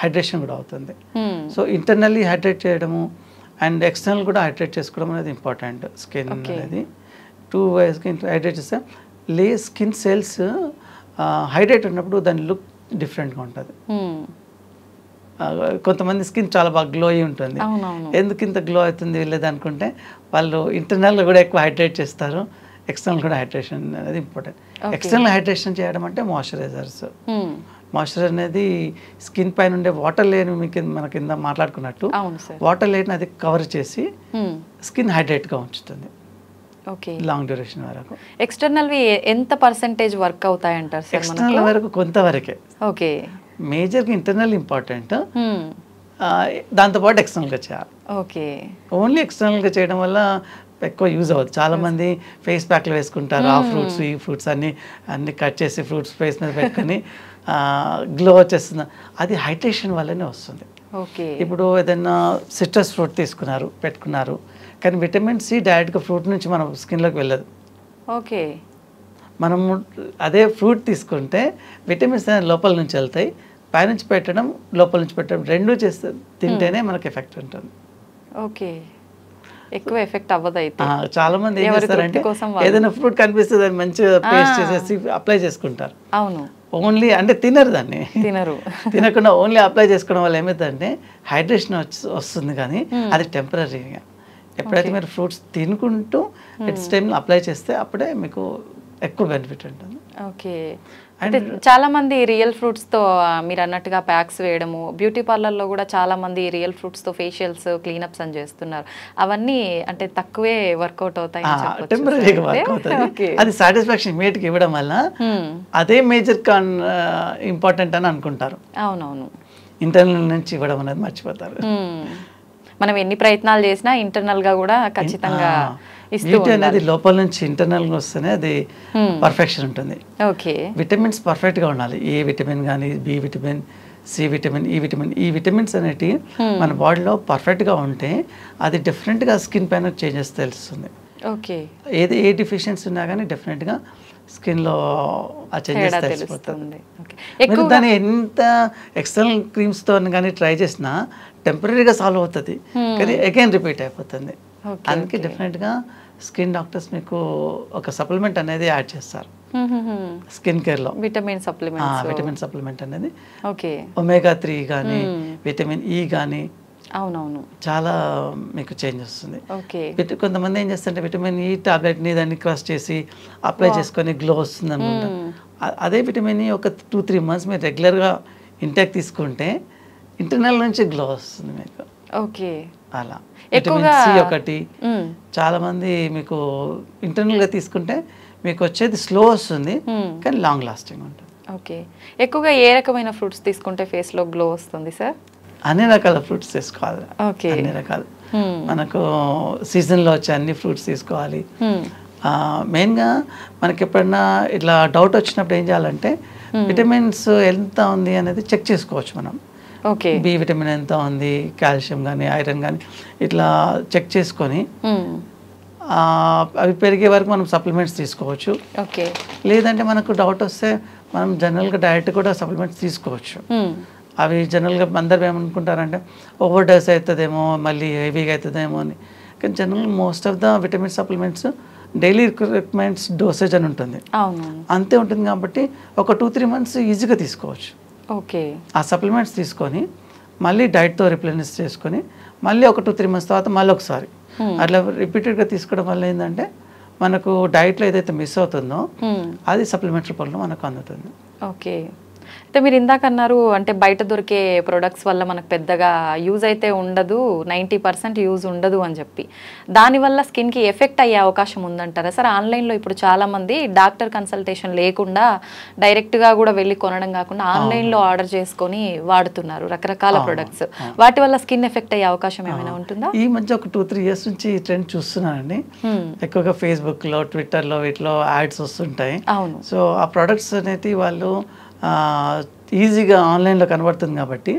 హైడ్రేషన్ కూడా అవుతుంది. సో ఇంటర్నల్లీ హైడ్రేట్ చేయడము అండ్ ఎక్స్టర్నల్ కూడా హైడ్రేట్ చేసుకోవడం అనేది ఇంపార్టెంట్. స్కిన్ అనేది 2 waysకి హైడ్రేట్ చేస్తే స్కిన్ సెల్స్ హైడ్రేట్ ఉన్నప్పుడు దాని లుక్ డిఫరెంట్గా ఉంటుంది. కొంతమంది స్కిన్ చాలా బాగా గ్లో అయి ఉంటుంది, ఎందుకు ఇంత గ్లో అవుతుంది వెళ్ళేది అనుకుంటే వాళ్ళు ఇంటర్నల్గా కూడా ఎక్కువ హైడ్రేట్ చేస్తారు, ఎక్స్టర్నల్ కూడా హైడ్రేషన్ అనేది ఇంపార్టెంట్. ఎక్స్టర్నల్ హైడ్రేషన్ చేయడం అంటే మాయిశ్చరైజర్స్. మాయిశ్చరైజర్ అనేది స్కిన్ పైన ఉండే వాటర్ లేని మన కింద మాట్లాడుకున్నట్టు వాటర్ లేని అది కవర్ చేసి స్కిన్ హైడ్రేట్గా ఉంచుతుంది లాంగ్ డ్యూరేషన్ వరకు. ఎక్స్టర్నల్ ఎంత పర్సెంటేజ్ వర్క్ అవుతాయి అంటారు సార్? ఎక్స్టర్నల్ వరకు కొంతవరకే. ఓకే. మేజర్గా ఇంటర్నల్ ఇంపార్టెంట్, దాంతోపాటు ఎక్స్టర్నల్గా చేయాలి. ఓకే. ఓన్లీ ఎక్స్టర్నల్గా చేయడం వల్ల ఎక్కువ యూజ్ అవ్వదు. చాలామంది ఫేస్ ప్యాక్లు వేసుకుంటారు, ఆ ఫ్రూట్స్ ఈ ఫ్రూట్స్ అన్ని కట్ చేసి ఫ్రూట్స్ ఫేస్ మీద పెట్టుకుని గ్లో వచ్చేస్తుంది. అది హైడ్రేషన్ వల్లనే వస్తుంది. ఓకే. ఇప్పుడు ఏదైనా సిట్రస్ ఫ్రూట్ తీసుకున్నారు పెట్టుకున్నారు, కానీ విటమిన్ సి డైరెక్ట్గా ఫ్రూట్ నుంచి మన స్కిన్లోకి వెళ్ళదు. ఓకే. మనము అదే ఫ్రూట్ తీసుకుంటే విటమిన్స్ అనేది లోపల నుంచి వెళ్తాయి, పైనుంచి పెట్టడం లోపల నుంచి పెట్టడం రెండూ చేస్తే తింటేనే మనకు ఎఫెక్ట్ ఉంటుంది. ఓకే. ఎక్కువ ఎఫెక్ట్ అవ్వదు అయితే. చాలా మంది ఏం చేస్తారంటే ఏదైనా ఫ్రూట్ కనిపిస్తుంది అని మంచిగా పేస్ట్ చేసేసి అప్లై చేసుకుంటారు. అవును. ఓన్లీ అంటే తినరు దాన్ని, తినరు. తినకుండా ఓన్లీ అప్లై చేసుకోవడం వల్ల ఏమవుతుందంటే హైడ్రేషన్ వస్తుంది, కానీ అది టెంపరీగా. ఎప్పుడైతే మీరు ఫ్రూట్స్ తినుకుంటూ ఇట్స్ టైంలో అప్లై చేస్తే అప్పుడే మీకు ఎక్కువ బెనిఫిట్ ఉంటుంది. ఓకే. అంటే చాలా మంది రియల్ ఫ్రూట్స్తో మీరు అన్నట్టుగా ప్యాక్స్ వేయడము, బ్యూటీ పార్లర్లో కూడా చాలా మంది రియల్ ఫ్రూట్స్తో ఫేషియల్స్ క్లీనప్స్ అని చేస్తున్నారు. అవన్నీ అంటే తక్కువే వర్కౌట్ అవుతాయి, టెంపరీగా వర్క్ అవుతుంది. అది సాటిస్ఫాక్షన్ ఇమీడియట్గా ఇవ్వడం వల్ల అదే మేజర్ ఇంపార్టెంట్ అని అనుకుంటారు. అవునవును. ఇంటర్నల్ నుంచి ఇవ్వడం అనేది మర్చిపోతారు. మనం ఎన్ని ప్రయత్నాలు చేసినా ఇంటర్నల్ గా కూడా ఖచ్చితంగా బ్యూటీ అనేది లోపల నుంచి ఇంటర్నల్ గా వస్తేనే అది పర్ఫెక్షన్ ఉంటుంది. ఓకే. విటమిన్స్ పర్ఫెక్ట్ గా ఉండాలి. ఏ విటమిన్ కానీ, బి విటమిన్, సి విటమిన్, ఈ విటమిన్స్ అనేటివి మన బాడీలో పర్ఫెక్ట్ గా ఉంటే అది డెఫినెట్ గా స్కిన్ పైన చేంజెస్ తెలుస్తుంది. ఓకే. ఏ డిఫిషియన్సీ ఉన్నా కానీ డెఫినెట్ గా స్కిన్ లో ఆ చేంజెస్ తెలిసిపోతుంది. మీరు దాన్ని ఎంత ఎక్స్టర్నల్ క్రీమ్స్ తో కానీ ట్రై చేసినా టెంపరీగా సాల్వ్ అవుతుంది, కానీ అగైన్ రిపీట్ అయిపోతుంది. అందుకే డెఫినెట్ గా స్కిన్ డాక్టర్స్ మీకు ఒక సప్లిమెంట్ అనేది యాడ్ చేస్తారు స్కిన్ కేర్ లో. విటమిన్ సప్లిమెంట్ అనేది ఓకే. ఒమేగా 3 కానీ, విటమిన్ ఈ కానీ, అవునవును, చాలా మీకు చేంజ్ వస్తుంది. ఓకే. కొంతమంది ఏం చేస్తారంటే విటమిన్ ఈ టాబ్లెట్ని దాన్ని క్రష్ చేసి అప్లై చేసుకొని గ్లో వస్తుంది అనమాట. అదే విటమిన్ ఈ ఒక 2-3 మంత్స్ మీరు రెగ్యులర్గా ఇంటేక్ తీసుకుంటే ఇంటర్నల్ నుంచి గ్లో వస్తుంది మీకు. ఓకే. అలా విటమిన్ సి ఒకటి చాలా మంది మీకు ఇంటర్నల్గా తీసుకుంటే మీకు వచ్చేది స్లో వస్తుంది, కానీ లాంగ్ లాస్టింగ్ ఉంటుంది. ఓకే. ఎక్కువగా ఏ రకమైన ఫ్రూట్స్ తీసుకుంటే ఫేస్లో గ్లో వస్తుంది సార్? అన్ని రకాల ఫ్రూట్స్ తీసుకోవాలి. అన్ని రకాలు మనకు సీజన్లో వచ్చే అన్ని ఫ్రూట్స్ తీసుకోవాలి. మెయిన్గా మనకి ఎప్పుడన్నా ఇట్లా డౌట్ వచ్చినప్పుడు ఏం చేయాలంటే విటమిన్స్ ఎంత ఉంది అనేది చెక్ చేసుకోవచ్చు మనం. ఓకే. బి విటమిన్ ఎంత ఉంది, కాల్షియం కానీ, ఐరన్ కానీ ఇట్లా చెక్ చేసుకొని అవి పెరిగే వరకు మనం సప్లిమెంట్స్ తీసుకోవచ్చు. ఓకే. లేదంటే మనకు డౌట్ వస్తే మనం జనరల్గా డైరెక్ట్ కూడా సప్లిమెంట్స్ తీసుకోవచ్చు. అవి జనరల్గా అందరు ఏమనుకుంటారంటే ఓవర్ డోస్ అవుతుందేమో, మళ్ళీ హెవీగా అవుతుందేమో అని. కానీ general most of the vitamin supplements daily requirements dosage అని ఉంటుంది, అంతే ఉంటుంది. కాబట్టి ఒక 2-3 మంత్స్ ఈజీగా తీసుకోవచ్చు. ఓకే. ఆ సప్లిమెంట్స్ తీసుకొని మళ్ళీ డైట్తో రిప్లేనిష్ చేసుకొని మళ్ళీ ఒక 2-3 మంత్స్ తర్వాత మళ్ళీ ఒకసారి అట్లా రిపీటెడ్గా తీసుకోవడం వల్ల ఏంటంటే మనకు డైట్లో ఏదైతే మిస్ అవుతుందో అది సప్లిమెంట్ రూపంలో మనకు అందుతుంది. ఓకే. అయితే మీరు ఇందాక అన్నారు అంటే బయట దొరికే ప్రొడక్ట్స్ వల్ల మనకు పెద్దగా యూజ్ అయితే ఉండదు, 90% యూజ్ ఉండదు అని చెప్పి, దానివల్ల స్కిన్కి ఎఫెక్ట్ అయ్యే అవకాశం ఉందంటారా సార్? ఆన్లైన్లో ఇప్పుడు చాలామంది డాక్టర్ కన్సల్టేషన్ లేకుండా డైరెక్ట్గా కూడా వెళ్ళి కొనడం కాకుండా ఆన్లైన్లో ఆర్డర్ చేసుకొని వాడుతున్నారు రకరకాల ప్రొడక్ట్స్. వాటి వల్ల స్కిన్ ఎఫెక్ట్ అయ్యే అవకాశం ఏమైనా ఉంటుందా? ఈ మధ్య ఒక 2-3 ఇయర్స్ నుంచి ఈ ట్రెండ్ చూస్తున్నానండి. ఎక్కువగా ఫేస్బుక్లో, ట్విట్టర్లో వీటిలో యాడ్స్ వస్తుంటాయి. అవును. సో ఆ ప్రొడక్ట్స్ అనేది వాళ్ళు ఈజీగా ఆన్లైన్లో కనబడుతుంది కాబట్టి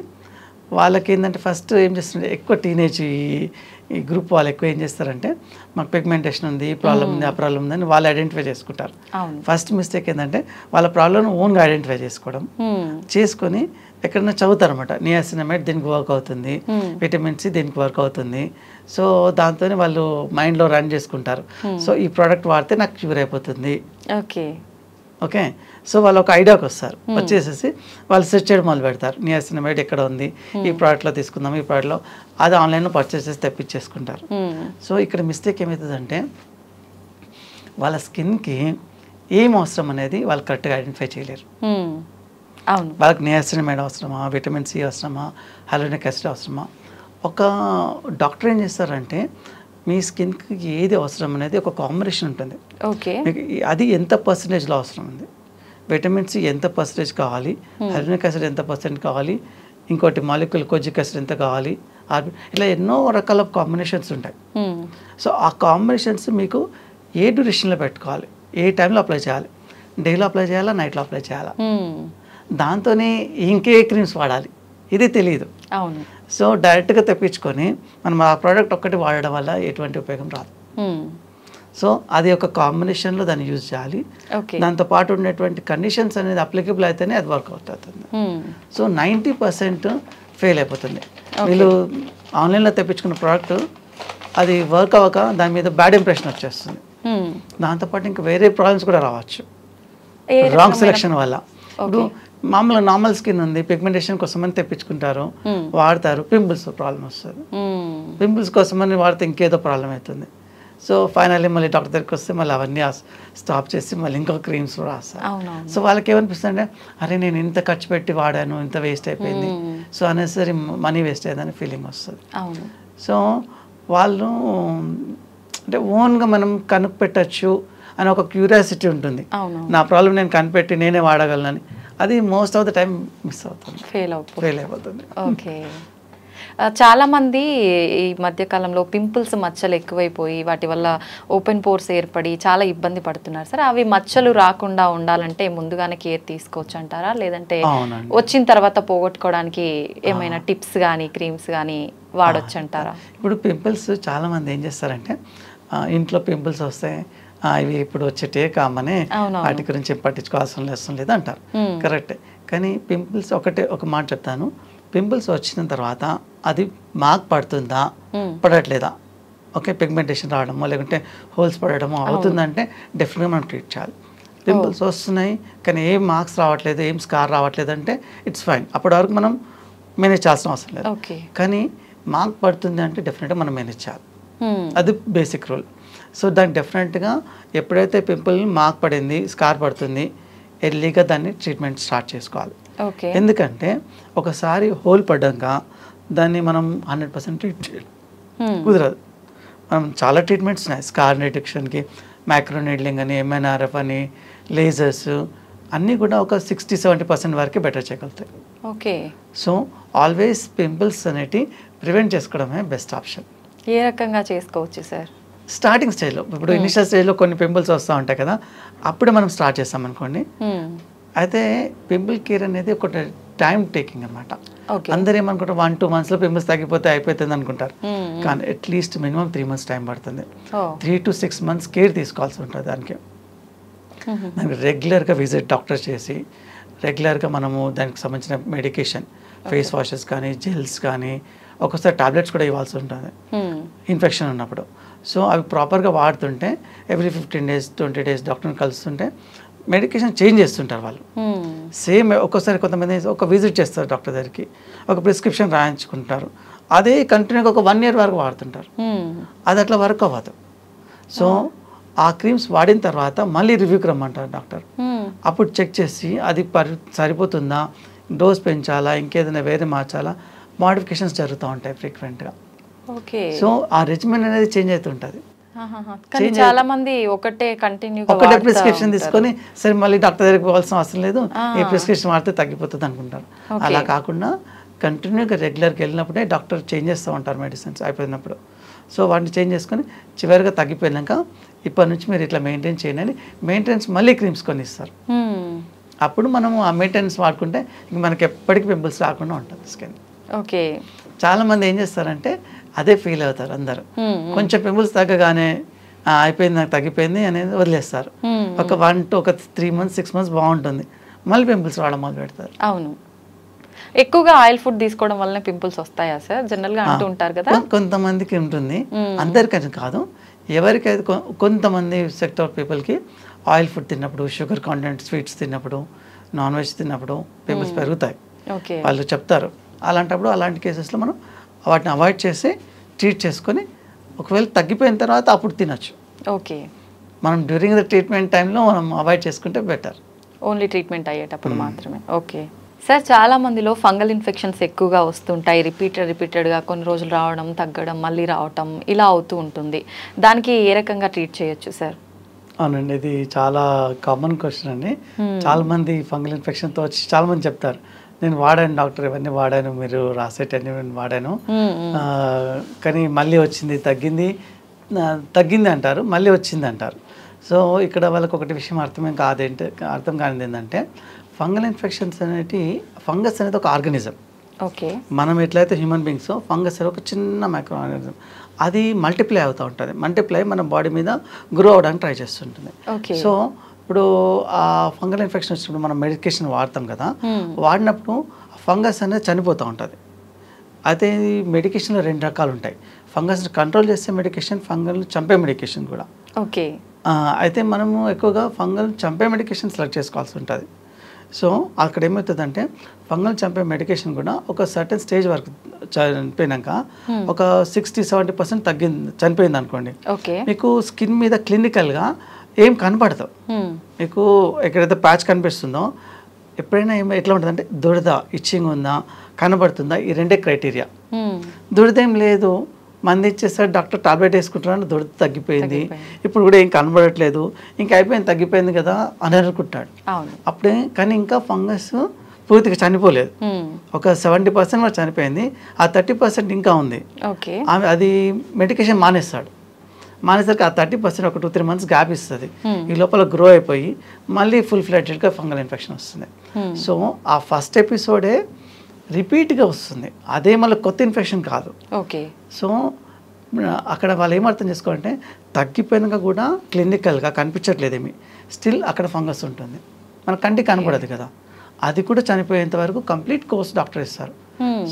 వాళ్ళకి ఏంటంటే ఫస్ట్ ఏం చేస్తుంటే ఎక్కువ టీనేజ్ ఈ గ్రూప్ వాళ్ళు ఎక్కువ ఏం చేస్తారంటే మాకు పిగ్మెంటేషన్ ఉంది, ఈ ప్రాబ్లం ఉంది, ఆ ప్రాబ్లం ఉంది అని వాళ్ళు ఐడెంటిఫై చేసుకుంటారు. ఫస్ట్ మిస్టేక్ ఏంటంటే వాళ్ళ ప్రాబ్లమ్ ఓన్గా ఐడెంటిఫై చేసుకొని ఎక్కడైనా చదువుతారు అనమాట. నియాసినమైడ్ దీనికి వర్క్ అవుతుంది, విటమిన్ సి దీనికి వర్క్ అవుతుంది. సో దాంతోనే వాళ్ళు మైండ్లో రన్ చేసుకుంటారు. సో ఈ ప్రోడక్ట్ వాడితే నాకు క్యూర్ అయిపోతుంది. ఓకే. సో వాళ్ళు ఒక ఐడియాకి వస్తారు, వచ్చేసేసి వాళ్ళు సెర్చ్ చేయడం మొదలు పెడతారు. నియాసినమైడ్ ఎక్కడ ఉంది, ఈ ప్రోడక్ట్లో తీసుకుందాం, ఈ ప్రోడక్ట్లో అది ఆన్లైన్లో పర్చేస్ చేసి తెప్పించేసుకుంటారు. సో ఇక్కడ మిస్టేక్ ఏమవుతుందంటే వాళ్ళ స్కిన్కి ఏం అవసరం అనేది వాళ్ళు కరెక్ట్గా ఐడెంటిఫై చేయలేరు. వాళ్ళకి నియాసినమైడ్ అవసరమా, విటమిన్ సి అవసరమా, హైలోనిక్ యాసిడ్ అవసరమా? ఒక డాక్టర్ ఏం చేస్తారంటే మీ స్కిన్కి ఏది అవసరం అనేది ఒక కాంబినేషన్ ఉంటుంది. అది ఎంత పర్సంటేజ్లో అవసరం ఉంది, విటమిన్ సి ఎంత పర్సంటేజ్ కావాలి, హైలోనిక్ యాసిడ్ ఎంత పర్సెంట్ కావాలి, ఇంకోటి మాలిక్యూల్ కొజిక్ యాసిడ్ ఎంత కావాలి, ఇట్లా ఎన్నో రకాల కాంబినేషన్స్ ఉంటాయి. సో ఆ కాంబినేషన్స్ మీకు ఏ డ్యూరేషన్లో పెట్టుకోవాలి, ఏ టైంలో అప్లై చేయాలి, డేలో అప్లై చేయాలా, నైట్లో అప్లై చేయాలా, దాంతోనే ఇంకే క్రీమ్స్ వాడాలి ఇది తెలియదు. సో డైరెక్ట్గా తెప్పించుకొని మనం ఆ ప్రోడక్ట్ ఒక్కటి వాడడం వల్ల ఎటువంటి ఉపయోగం రాదు. సో అది ఒక కాంబినేషన్లో దాన్ని యూజ్ చేయాలి. దాంతోపాటు ఉండేటువంటి కండిషన్స్ అనేది అప్లికబుల్ అయితేనే అది వర్కౌట్ అవుతుంది. సో 90% ఫెయిల్ అయిపోతుంది. వీళ్ళు ఆన్లైన్లో తెప్పించుకున్న ప్రోడక్ట్ అది వర్క్ అవ్వక దాని మీద బ్యాడ్ ఇంప్రెషన్ వచ్చేస్తుంది. దాంతోపాటు ఇంకా వేరే ప్రాబ్లమ్స్ కూడా రావచ్చు రాంగ్ సెలెక్షన్ వల్ల. ఇప్పుడు మామూలుగా నార్మల్ స్కిన్ ఉంది, పిగ్మెంటేషన్ కోసమని తెప్పించుకుంటారు, వాడతారు, పింపుల్స్ ప్రాబ్లం వస్తుంది. పింపుల్స్ కోసమని వాడితే ఇంకేదో ప్రాబ్లం అవుతుంది. సో ఫైనల్లీ మళ్ళీ డాక్టర్ దగ్గరికి వస్తే మళ్ళీ అవన్నీ స్టాప్ చేసి మళ్ళీ ఇంకో క్రీమ్స్ రాస్తారు. సో వాళ్ళకి ఏమనిపిస్తుంది అంటే అరే నేను ఇంత ఖర్చు పెట్టి వాడాను, ఇంత వేస్ట్ అయిపోయింది, సో అనేసరి మనీ వేస్ట్ అయ్యేదని ఫీలింగ్ వస్తుంది. సో వాళ్ళు అంటే ఓన్గా మనం కనుక్పెట్టచ్చు అని ఒక క్యూరియాసిటీ ఉంటుంది. నా ప్రాబ్లం నేను కనిపెట్టి నేనే వాడగలనని, అది most of the time miss అవుతుంది, ఫెయిల్ అయిపోతుంది. ఓకే. చాలామంది ఈ మధ్యకాలంలో పింపుల్స్ మచ్చలు ఎక్కువైపోయి వాటి వల్ల ఓపెన్ పోర్స్ ఏర్పడి చాలా ఇబ్బంది పడుతున్నారు సార్. అవి మచ్చలు రాకుండా ఉండాలంటే ముందుగానే కేర్ తీసుకోవచ్చు అంటారా, లేదంటే వచ్చిన తర్వాత పోగొట్టుకోవడానికి ఏమైనా టిప్స్ కానీ క్రీమ్స్ కానీ వాడొచ్చు అంటారా? ఇప్పుడు పింపుల్స్ చాలామంది ఏం చేస్తారంటే ఇంట్లో పింపుల్స్ వస్తాయి, ఇవి ఇప్పుడు వచ్చేటే కామనే, వాటి గురించి పట్టించుకోవాల్సిన లేదు అంటారు. కరెక్టే. కానీ పింపుల్స్ ఒక మాట చెప్తాను, పింపుల్స్ వచ్చిన తర్వాత అది మార్క్ పడుతుందా పడట్లేదా, ఓకే, పిగ్మెంటేషన్ రావడమో లేకుంటే హోల్స్ పడడమో అవుతుందంటే డెఫినెట్గా మనం ట్రీట్ చేయాలి. పింపుల్స్ వస్తున్నాయి కానీ ఏం మార్క్స్ రావట్లేదు, ఏం స్కార్ రావట్లేదు అంటే ఇట్స్ ఫైన్, అప్పటి వరకు మనం మేనేజ్ చేయాల్సిన అవసరం లేదు. కానీ మార్క్ పడుతుంది అంటే డెఫినెట్గా మనం మేనేజ్ చేయాలి, అది బేసిక్ రూల్. సో దానికి డెఫినెట్గా ఎప్పుడైతే పింపుల్ మార్క్ పడింది, స్కార్ పడుతుంది, ఎర్లీగా దాన్ని ట్రీట్మెంట్ స్టార్ట్ చేసుకోవాలి. ఎందుకంటే ఒకసారి హోల్ పడ్డాక దాన్ని మనం 100% ట్రీట్ చేయాలి కుదరదు. మనం చాలా ట్రీట్మెంట్స్ ఉన్నాయి, స్కార్ రిడక్షన్కి మైక్రోనీడ్లింగ్ అని, ఎంఎన్ఆర్ఎఫ్ అని, లేజర్స్ అన్నీ కూడా ఒక 60-70% వరకే బెటర్ చేయగలుగుతాయి. ఓకే. సో ఆల్వేస్ పింపుల్స్ అనేటి ప్రివెంట్ చేసుకోవడమే బెస్ట్ ఆప్షన్. ఏ రకంగా చేసుకోవచ్చు సార్? స్టార్టింగ్ స్టేజ్లో, ఇప్పుడు ఇనిషియల్ స్టేజ్లో కొన్ని పింపుల్స్ వస్తూ ఉంటాయి కదా, అప్పుడే మనం స్టార్ట్ చేస్తాం అనుకోండి. అయితే పింపుల్ కేర్ అనేది ఒక టైం టేకింగ్ అనమాట. అందరూ ఏమనుకుంటారు 1-2 monthsలో పింపుల్స్ తగ్గిపోతే అయిపోతుంది అనుకుంటారు, కానీ అట్లీస్ట్ మినిమం 3 months టైం పడుతుంది. 3 to 6 months కేర్ తీసుకోవాల్సి ఉంటుంది దానికి రెగ్యులర్గా విజిట్ డాక్టర్ చేసి, రెగ్యులర్గా మనము దానికి సంబంధించిన మెడికేషన్, ఫేస్ వాషెస్ కానీ, జెల్స్ కానీ, ఒక్కోసారి టాబ్లెట్స్ కూడా ఇవ్వాల్సి ఉంటుంది ఇన్ఫెక్షన్ ఉన్నప్పుడు. సో అవి ప్రాపర్గా వాడుతుంటే ఎవ్రీ 15 days 20 days డాక్టర్ని కలుస్తుంటే మెడికేషన్ చేంజ్ చేస్తుంటారు వాళ్ళు. సేమ్ ఒక్కోసారి కొంతమంది ఒక విజిట్ చేస్తారు డాక్టర్ దగ్గరికి, ఒక ప్రిస్క్రిప్షన్ రాయించుకుంటారు, అదే కంటిన్యూగా ఒక 1 year వరకు వాడుతుంటారు, అది అట్లా వర్క్ అవ్వదు. సో ఆ క్రీమ్స్ వాడిన తర్వాత మళ్ళీ రివ్యూకి రమ్మంటారు డాక్టర్, అప్పుడు చెక్ చేసి అది సరిపోతుందా, డోస్ పెంచాలా, ఇంకేదైనా వేరే మార్చాలా, మోడిఫికేషన్స్ జరుగుతూ ఉంటాయి ఫ్రీక్వెంట్గా. సో ఆ రెజిమెంట్ అనేది చేంజ్ అవుతుంటుంది. చాలా మంది ఒకటే ప్రిస్క్రిప్షన్ తీసుకొని సరే మళ్ళీ డాక్టర్ దగ్గరికి పోవాల్సిన అవసరం లేదు, ఈ ప్రిస్క్రిప్షన్ వాడితే తగ్గిపోతుంది అనుకుంటారు. అలా కాకుండా కంటిన్యూగా రెగ్యులర్గా వెళ్ళినప్పుడే డాక్టర్ చేంజ్ చేస్తూ ఉంటారు మెడిసిన్స్ అయిపోయినప్పుడు. సో వాటిని చేంజ్ చేసుకొని చివరిగా తగ్గిపోయినాక ఇప్పటి నుంచి మీరు ఇట్లా మెయింటైన్ చేయండి అని మెయింటెనెన్స్ మళ్ళీ క్రీమ్స్ కొని ఇస్తారు. అప్పుడు మనము ఆ మెయింటెనెన్స్ వాడుకుంటే ఇంక మనకి ఎప్పటికీ పింపుల్స్ రాకుండా ఉంటుంది స్కిన్. ఓకే. చాలా మంది ఏం చేస్తారంటే అదే ఫీల్ అవుతారు అందరు, కొంచెం పింపుల్స్ తగ్గగానే అయిపోయింది నాకు తగ్గిపోయింది అనేది వదిలేస్తారు. ఒక 3 months 6 months బాగుంటుంది, మళ్ళీ పింపుల్స్ రావడం మొదలు పెడతారు. అవును. ఎక్కువగా ఆయిల్ ఫుడ్ తీసుకోవడం వల్ల పింపుల్స్ వస్తాయా సార్? జనరల్ గా అంటూ ఉంటారు కదా. కొంతమందికి ఉంటుంది, అందరికీ కాదు. ఎవరికైతే కొంతమంది సెక్టర్ పీపుల్కి ఆయిల్ ఫుడ్ తిన్నప్పుడు, షుగర్ కాంటెంట్ స్వీట్స్ తిన్నప్పుడు, నాన్ వెజ్ తిన్నప్పుడు పింపుల్స్ పెరుగుతాయి వాళ్ళు చెప్తారు. అలాంటప్పుడు అలాంటి కేసెస్లో మనం వాటిని అవాయిడ్ చేసి ట్రీట్ చేసుకొని ఒకవేళ తగ్గిపోయిన తర్వాత అప్పుడు తినచ్చు. ఓకే. మనం డ్యూరింగ్ ద ట్రీట్మెంట్ టైంలో మనం అవాయిడ్ చేసుకుంటే బెటర్, ఓన్లీ ట్రీట్మెంట్ అయ్యేటప్పుడు మాత్రమే. ఓకే సార్, చాలా మందిలో ఫంగల్ ఇన్ఫెక్షన్స్ ఎక్కువగా వస్తుంటాయి, రిపీటెడ్గా కొన్ని రోజులు రావడం, తగ్గడం, మళ్ళీ రావటం, ఇలా అవుతూ ఉంటుంది. దానికి ఏ రకంగా ట్రీట్ చేయొచ్చు సార్? అవునండి, ఇది చాలా కామన్ క్వశ్చన్ అండి. చాలా మంది ఫంగల్ ఇన్ఫెక్షన్తో వచ్చి చాలా మంది చెప్తారు, నేను వాడాను డాక్టర్, ఇవన్నీ వాడాను, మీరు రాసేటన్నీ వాడాను, కానీ మళ్ళీ వచ్చింది, తగ్గింది అంటారు, మళ్ళీ వచ్చింది అంటారు. సో ఇక్కడ వాళ్ళకి ఒకటి విషయం అర్థం కానిది ఏంటంటే ఫంగల్ ఇన్ఫెక్షన్స్ అనేటి, ఫంగస్ అనేది ఒక ఆర్గనిజం, ఓకే. మనం ఎట్లయితే హ్యూమన్ బీయింగ్స్ ఫంగస్ ఒక చిన్న మైక్రో ఆర్గానిజం, అది మల్టిప్లై అవుతూ ఉంటుంది. మల్టిప్లై మన బాడీ మీద గ్రో అవడానికి ట్రై చేస్తుంటుంది. సో ఇప్పుడు ఆ ఫంగల్ ఇన్ఫెక్షన్ వచ్చినప్పుడు మనం మెడికేషన్ వాడతాం కదా, వాడినప్పుడు ఫంగస్ అనేది చనిపోతూ ఉంటుంది. అయితే ఈ మెడికేషన్లో 2 రకాలు ఉంటాయి. ఫంగస్ని కంట్రోల్ చేసే మెడికేషన్, ఫంగల్ని చంపే మెడికేషన్ కూడా. ఓకే. అయితే మనము ఎక్కువగా ఫంగల్ చంపే మెడికేషన్ సెలెక్ట్ చేసుకోవాల్సి ఉంటుంది. సో అక్కడ ఏమవుతుందంటే ఫంగల్ చంపే మెడికేషన్ కూడా ఒక సర్టెన్ స్టేజ్ వరకు చనిపోయినాక ఒక 60-70% చనిపోయింది అనుకోండి, మీకు స్కిన్ మీద క్లినికల్గా ఏం కనపడదు. మీకు ఎక్కడైతే ప్యాచ్ కనిపిస్తుందో ఎప్పుడైనా ఎట్లా ఉంటుందంటే దురద, ఇచ్చింగ్ ఉందా, కనబడుతుందా, ఈ 2 క్రైటీరియా. దురద ఏం లేదు, మంది ఇచ్చేసాడు, డాక్టర్ టాబ్లెట్ వేసుకుంటున్నాను, దురద తగ్గిపోయింది, ఇప్పుడు కూడా ఏం కనబడట్లేదు, ఇంకా అయిపోయింది, తగ్గిపోయింది కదా అని అనుకుంటాడు. అప్పుడే కానీ ఇంకా ఫంగస్ పూర్తిగా చనిపోలేదు. ఒక 70% వరకు చనిపోయింది, ఆ 30% ఇంకా ఉంది. అది మెడికేషన్ మానేస్తాడు. మానేసరికి ఆ 30% ఒక 2-3 months గ్యాప్ ఇస్తుంది. ఈ లోపల గ్రో అయిపోయి మళ్ళీ ఫుల్ ఫ్లెడ్జ్డ్గా ఫంగల్ ఇన్ఫెక్షన్ వస్తుంది. సో ఆ ఫస్ట్ ఎపిసోడే రిపీట్గా వస్తుంది, అదే మళ్ళీ కొత్త ఇన్ఫెక్షన్ కాదు. సో అక్కడ వాళ్ళు ఏమర్థం చేసుకోవాలంటే తగ్గిపోయినాక కూడా క్లినికల్గా కనిపించట్లేదేమి, స్టిల్ అక్కడ ఫంగస్ ఉంటుంది, మన కంటికి కనపడదు కదా, అది కూడా చనిపోయేంత వరకు కంప్లీట్ కోర్స్ డాక్టర్ ఇస్తారు.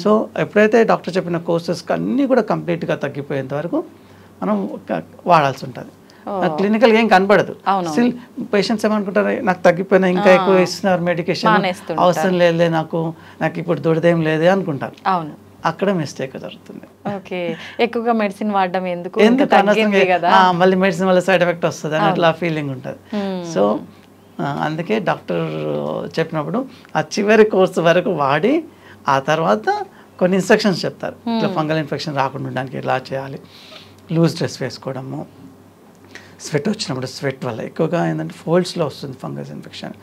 సో ఎప్పుడైతే డాక్టర్ చెప్పిన కోర్సెస్ అన్నీ కూడా కంప్లీట్గా తగ్గిపోయేంత వరకు మనం వాడాల్సి ఉంటుంది. క్లినికల్గా ఏం కనబడదు. స్టిల్ పేషెంట్స్ ఏమనుకుంటారు, నాకు తగ్గిపోయినా ఇంకా ఎక్కువ ఇస్తున్నారు మెడికేషన్, అవసరం లేదులే, నాకు ఇప్పుడు దురదేం లేదే అనుకుంటారు. అక్కడ మిస్టేక్ జరుగుతుంది. ఎక్కువగా మెడిసిన్ వాడడం ఎందుకు, మళ్ళీ మెడిసిన్ వల్ల సైడ్ ఎఫెక్ట్ వస్తుంది అని అట్లా ఫీలింగ్ ఉంటుంది. సో అందుకే డాక్టర్ చెప్పినప్పుడు ఆ చివరి కోర్సు వరకు వాడి ఆ తర్వాత కొన్ని ఇన్స్ట్రక్షన్స్ చెప్తారు, ఇట్లా ఫంగల్ ఇన్ఫెక్షన్ రాకుండా ఉండడానికి ఎలా చేయాలి, లూజ్ డ్రెస్ వేసుకోవడము, స్వెట్ వచ్చినప్పుడు స్వెట్ వల్ల ఎక్కువగా ఏంటంటే ఫోల్డ్స్లో వస్తుంది ఫంగస్ ఇన్ఫెక్షన్.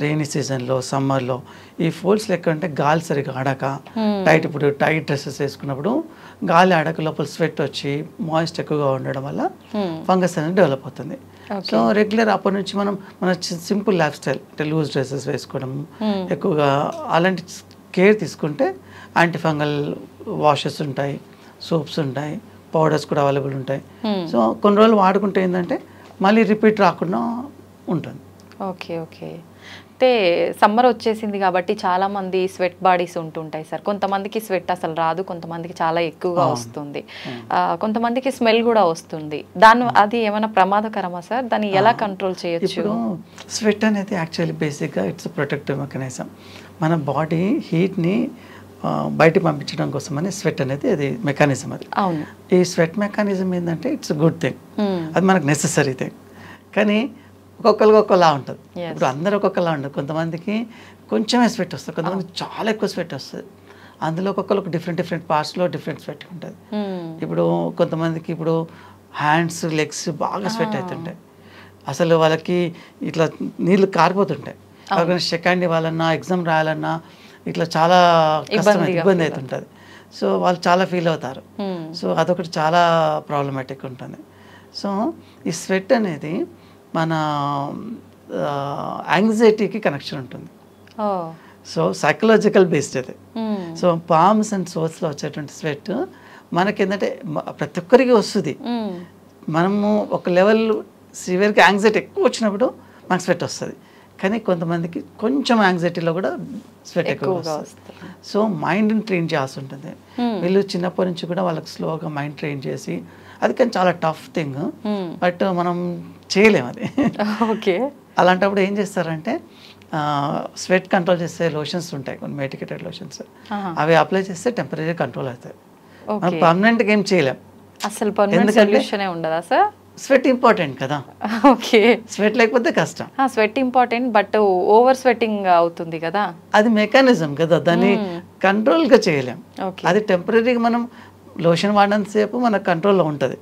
రెయినీ సీజన్లో, సమ్మర్లో ఈ ఫోల్డ్స్లో ఎక్కడ అంటే గాలి సరిగా ఆడక, ఇప్పుడు టైట్ డ్రెస్సెస్ వేసుకున్నప్పుడు గాలి ఆడక లోపల స్వెట్ వచ్చి మాయిస్ట్ ఎక్కువగా ఉండడం వల్ల ఫంగస్ అనేది డెవలప్ అవుతుంది. సో రెగ్యులర్ అప్పటి నుంచి మన సింపుల్ లైఫ్ స్టైల్ అంటే లూజ్ డ్రెస్సెస్ వేసుకోవడం, ఎక్కువగా అలాంటి కేర్ తీసుకుంటే యాంటీ ఫంగల్ వాషెస్ ఉంటాయి, సోప్స్ ఉంటాయి, పౌడర్స్ కూడా అవైలబుల్ ఉంటాయి. సో కొన్ని రోజులు వాడుకుంటే ఏంటంటే మళ్ళీ రిపీట్ రాకుండా ఉంటుంది. ఓకే. అంటే సమ్మర్ వచ్చేసింది కాబట్టి చాలా మంది స్వెట్ బాడీస్ ఉంటుంటాయి సార్. కొంతమందికి స్వెట్ అసలు రాదు, కొంతమందికి చాలా ఎక్కువగా వస్తుంది, కొంతమందికి స్మెల్ కూడా వస్తుంది. అది ఏమైనా ప్రమాదకరమా సార్? దాన్ని ఎలా కంట్రోల్ చేయొచ్చు? ఇప్పుడు స్వెట్ అనేది యాక్చువల్లీ బేసిక్గా ఇట్స్ ప్రొటెక్టివ్ మెకానిజం. మన బాడీ హీట్ని బయటికి పంపించడం కోసం అని స్వెట్ అనేది అది మెకానిజం. అది ఈ స్వెట్ మెకానిజం ఏంటంటే ఇట్స్ గుడ్ థింగ్, అది మనకు నెసెసరీ థింగ్. కానీ ఒక్కొక్కరికి ఒక్కొక్కలా ఉంటుంది. ఇప్పుడు అందరూ ఒక్కొక్కలా ఉంటుంది. కొంతమందికి కొంచెమే స్వెట్ వస్తుంది, కొంతమందికి చాలా ఎక్కువ స్వెట్ వస్తుంది. అందులో ఒక్కొక్కరికి డిఫరెంట్ పార్ట్స్లో డిఫరెంట్ స్వెట్ ఉంటుంది. ఇప్పుడు కొంతమందికి ఇప్పుడు హ్యాండ్స్, లెగ్స్ బాగా స్వెట్ అవుతుంటాయి, అసలు వాళ్ళకి ఇట్లా నీళ్ళు కారిపోతుంటాయి. ఎవరికైనా సెకండ్ ఇవ్వాలన్నా, ఎగ్జామ్ రాయాలన్నా ఇట్లా చాలా ఇబ్బంది అవుతుంటుంది. సో వాళ్ళు చాలా ఫీల్ అవుతారు. సో అదొకటి చాలా ప్రాబ్లమాటిక్ ఉంటుంది. సో ఈ స్వెట్ అనేది మన యాంగ్జైటీకి కనెక్షన్ ఉంటుంది. సో సైకలాజికల్ బేస్డ్ అది. సో పామ్స్ అండ్ సోల్స్లో వచ్చేటువంటి స్వెట్ మనకేంటంటే ప్రతి ఒక్కరికి వస్తుంది. మనము ఒక లెవెల్ సివియర్గా యాంగ్జైటీ ఎక్కువ వచ్చినప్పుడు మనకు స్వెట్ వస్తుంది. కానీ కొంతమందికి కొంచెం యాంగ్జైటీలో కూడా స్వెట్ ఎక్కువ వస్తుంది. సో మైండ్ని ట్రైన్ చేయాల్సి ఉంటుంది. వీళ్ళు చిన్నప్పటి నుంచి కూడా వాళ్ళకి స్లోగా మైండ్ ట్రైన్ చేసి, అది కానీ చాలా టఫ్ థింగ్, బట్ మనం చేయలేము అది. అలాంటప్పుడు ఏం చేస్తారంటే స్వెట్ కంట్రోల్ చేసే లోషన్స్ ఉంటాయి, కొన్ని మెడికేటెడ్ లోషన్స్, అవి అప్లై చేస్తే టెంపరీ కంట్రోల్ అవుతాయి. మనం పర్మనెంట్గా ఏం చేయలేం. ఉండదా సార్? స్వెట్ ఇంపార్టెంట్ కదా. స్వెట్ లేకపోతే కష్టం. Sweat important, but over sweating అవుతుంది కదా, అది మెకానిజం కదా, దాన్ని కంట్రోల్గా చేయలేం. అది టెంపరీగా మనం లోషన్ వాడినంతసేపు మన కంట్రోల్లో ఉంటుంది,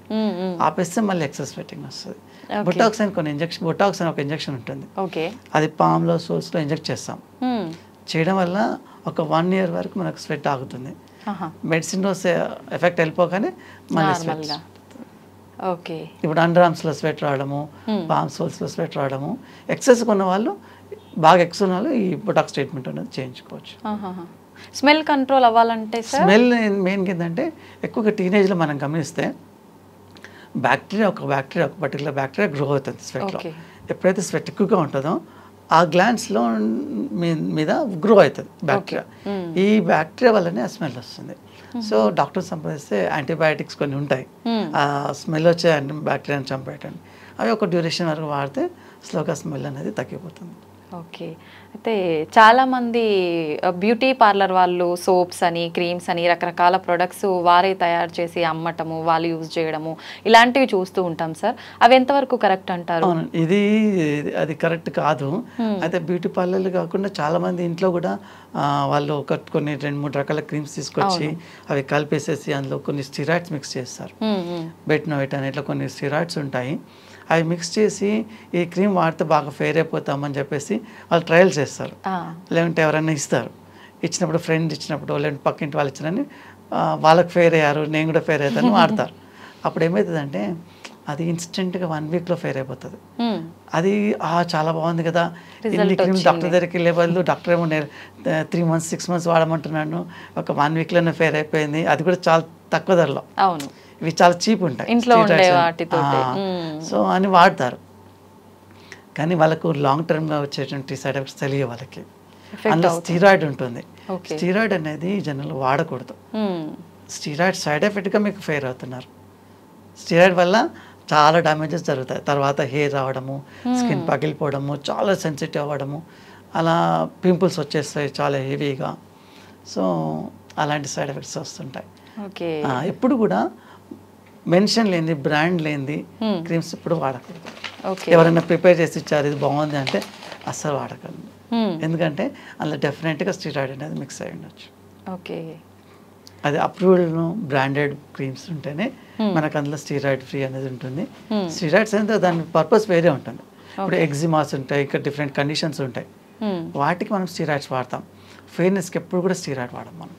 ఆపేస్తే మళ్ళీ ఎక్సెస్ స్వెట్టింగ్ వస్తుంది. బొటాక్సిన్ బొటాక్సిన్ ఒక ఇంజెక్షన్ ఉంటుంది, అది పామ్లో, సోల్స్లో ఇంజెక్ట్ చేస్తాం. చేయడం వల్ల ఒక 1 year వరకు మనకు స్వెట్ ఆగుతుంది. మెడిసిన్లో ఎఫెక్ట్ వెళ్ళిపోగానే మళ్ళీ స్వెట్. ఇప్పుడు అండర్ ఆర్మ్స్లో స్వెట్ రావడము, పామ్ సోల్స్లో స్వెట్ రావడము, ఎక్సెస్ ఉన్న వాళ్ళు, బాగా ఎక్సెస్ ఉన్న వాళ్ళు ఈ బొటాక్స్ ట్రీట్మెంట్ అనేది చేయించుకోవచ్చు. స్మెల్ కంట్రోల్ అవ్వాలంటే సార్ స్మెల్ మెయిన్ ఏంటంటే ఎక్కువగా టీనేజ్లో మనం గమనిస్తే ఒక పర్టికులర్ బ్యాక్టీరియా గ్రో అవుతుంది స్వెట్లో. ఎప్పుడైతే స్వెట్ ఎక్కువగా ఉంటుందో ఆ గ్లాండ్స్లో మీద గ్రో అవుతుంది బ్యాక్టీరియా. ఈ బ్యాక్టీరియా వల్లనే ఆ స్మెల్ వస్తుంది. సో డాక్టర్ సంప్రదిస్తే యాంటీబయాటిక్స్ కొన్ని ఉంటాయి ఆ స్మెల్ వచ్చే బ్యాక్టీరియాని చంపేయటానికి. అవి ఒక డ్యూరేషన్ వరకు వాడితే స్లోగా స్మెల్ అనేది తగ్గిపోతుంది. ఓకే. అయితే చాలామంది బ్యూటీ పార్లర్ వాళ్ళు సోప్స్ అని క్రీమ్స్ అని రకరకాల ప్రొడక్ట్స్ వారే తయారు చేసి అమ్మటము, వాళ్ళు యూజ్ చేయడము ఇలాంటివి చూస్తూ ఉంటాం సార్. అవి ఎంతవరకు కరెక్ట్ అంటారు? అది కరెక్ట్ కాదు. అయితే బ్యూటీ పార్లర్లు కాకుండా చాలామంది ఇంట్లో కూడా వాళ్ళు కొన్ని 2-3 రకాల క్రీమ్స్ తీసుకొచ్చి అవి కలిపేసేసి అందులో కొన్ని స్టిరాయిడ్స్ మిక్స్ చేస్తారు. బెట్నోయిట్ అని ఇట్లా కొన్ని స్టిరాయిడ్స్ ఉంటాయి. అవి మిక్స్ చేసి ఈ క్రీమ్ వాడితే బాగా ఫెయిర్ అయిపోతామని చెప్పేసి వాళ్ళు ట్రయల్స్ చేస్తారు. లేదంటే ఎవరైనా ఇస్తారు, ఇచ్చినప్పుడు ఫ్రెండ్ ఇచ్చినప్పుడు లేదంటే పక్కింటి వాళ్ళు ఇచ్చినని వాళ్ళకి ఫెయిర్ అయ్యారు, నేను కూడా ఫెయిర్ అవుతాను వాడతారు. అప్పుడు ఏమవుతుందంటే అది ఇన్స్టెంట్గా 1 వీక్లో ఫెయిర్ అయిపోతుంది. అది చాలా బాగుంది కదా, ఇన్ని క్రీమ్ డాక్టర్ దగ్గరికి వెళ్ళే బదులు డాక్టర్ ఏమో 3 months 6 months వాడమంటున్నాను, ఒక 1 వీక్లోనే ఫెయిర్ అయిపోయింది, అది కూడా చాలా తక్కువ ధరలో. అవును, ఇవి చాలా చీప్ ఉంటాయి ఇంట్లో ఉండే వాటితో. సో అని వాడతారు. కానీ వాళ్ళకు లాంగ్ టర్మ్గా వచ్చేటువంటి సైడ్ ఎఫెక్ట్స్ తెలియ వాళ్ళకి. అందులో స్టీరాయిడ్ ఉంటుంది. స్టీరాయిడ్ అనేది జనరల్ వాడకూడదు. స్టీరాయిడ్ సైడ్ ఎఫెక్ట్గా మీకు ఫెయిర్ అవుతున్నారు. స్టీరాయిడ్ వల్ల చాలా డ్యామేజెస్ జరుగుతాయి. తర్వాత హెయిర్ రావడము, స్కిన్ పగిలిపోవడము, చాలా సెన్సిటివ్ అవ్వడము, అలా పింపుల్స్ వచ్చేస్తాయి చాలా హెవీగా. సో అలాంటి సైడ్ ఎఫెక్ట్స్ వస్తుంటాయి. ఎప్పుడు కూడా మెన్షన్ లేనిది, బ్రాండ్ లేనిది క్రీమ్స్ ఇప్పుడు వాడకూడదు. ఎవరైనా ప్రిపేర్ చేసి ఇచ్చారు ఇది బాగుంది అంటే అస్సలు వాడకూడదు. ఎందుకంటే అందులో డెఫినెట్గా స్టీరాయిడ్ అనేది మిక్స్ అయి ఉండొచ్చు. అది అప్రూవ్డ్ బ్రాండెడ్ క్రీమ్స్ ఉంటేనే మనకు అందులో స్టీరాయిడ్ ఫ్రీ అనేది ఉంటుంది. స్టీరాయిడ్స్ అంటే దాని పర్పస్ వేరే ఉంటుంది. ఇప్పుడు ఎగ్జిమాస్ ఉంటాయి, ఇక్కడ డిఫరెంట్ కండిషన్స్ ఉంటాయి, వాటికి మనం స్టీరాయిడ్స్ వాడతాం. ఫెయిర్నెస్కి ఎప్పుడు కూడా స్టీరాయిడ్ వాడడం మనం.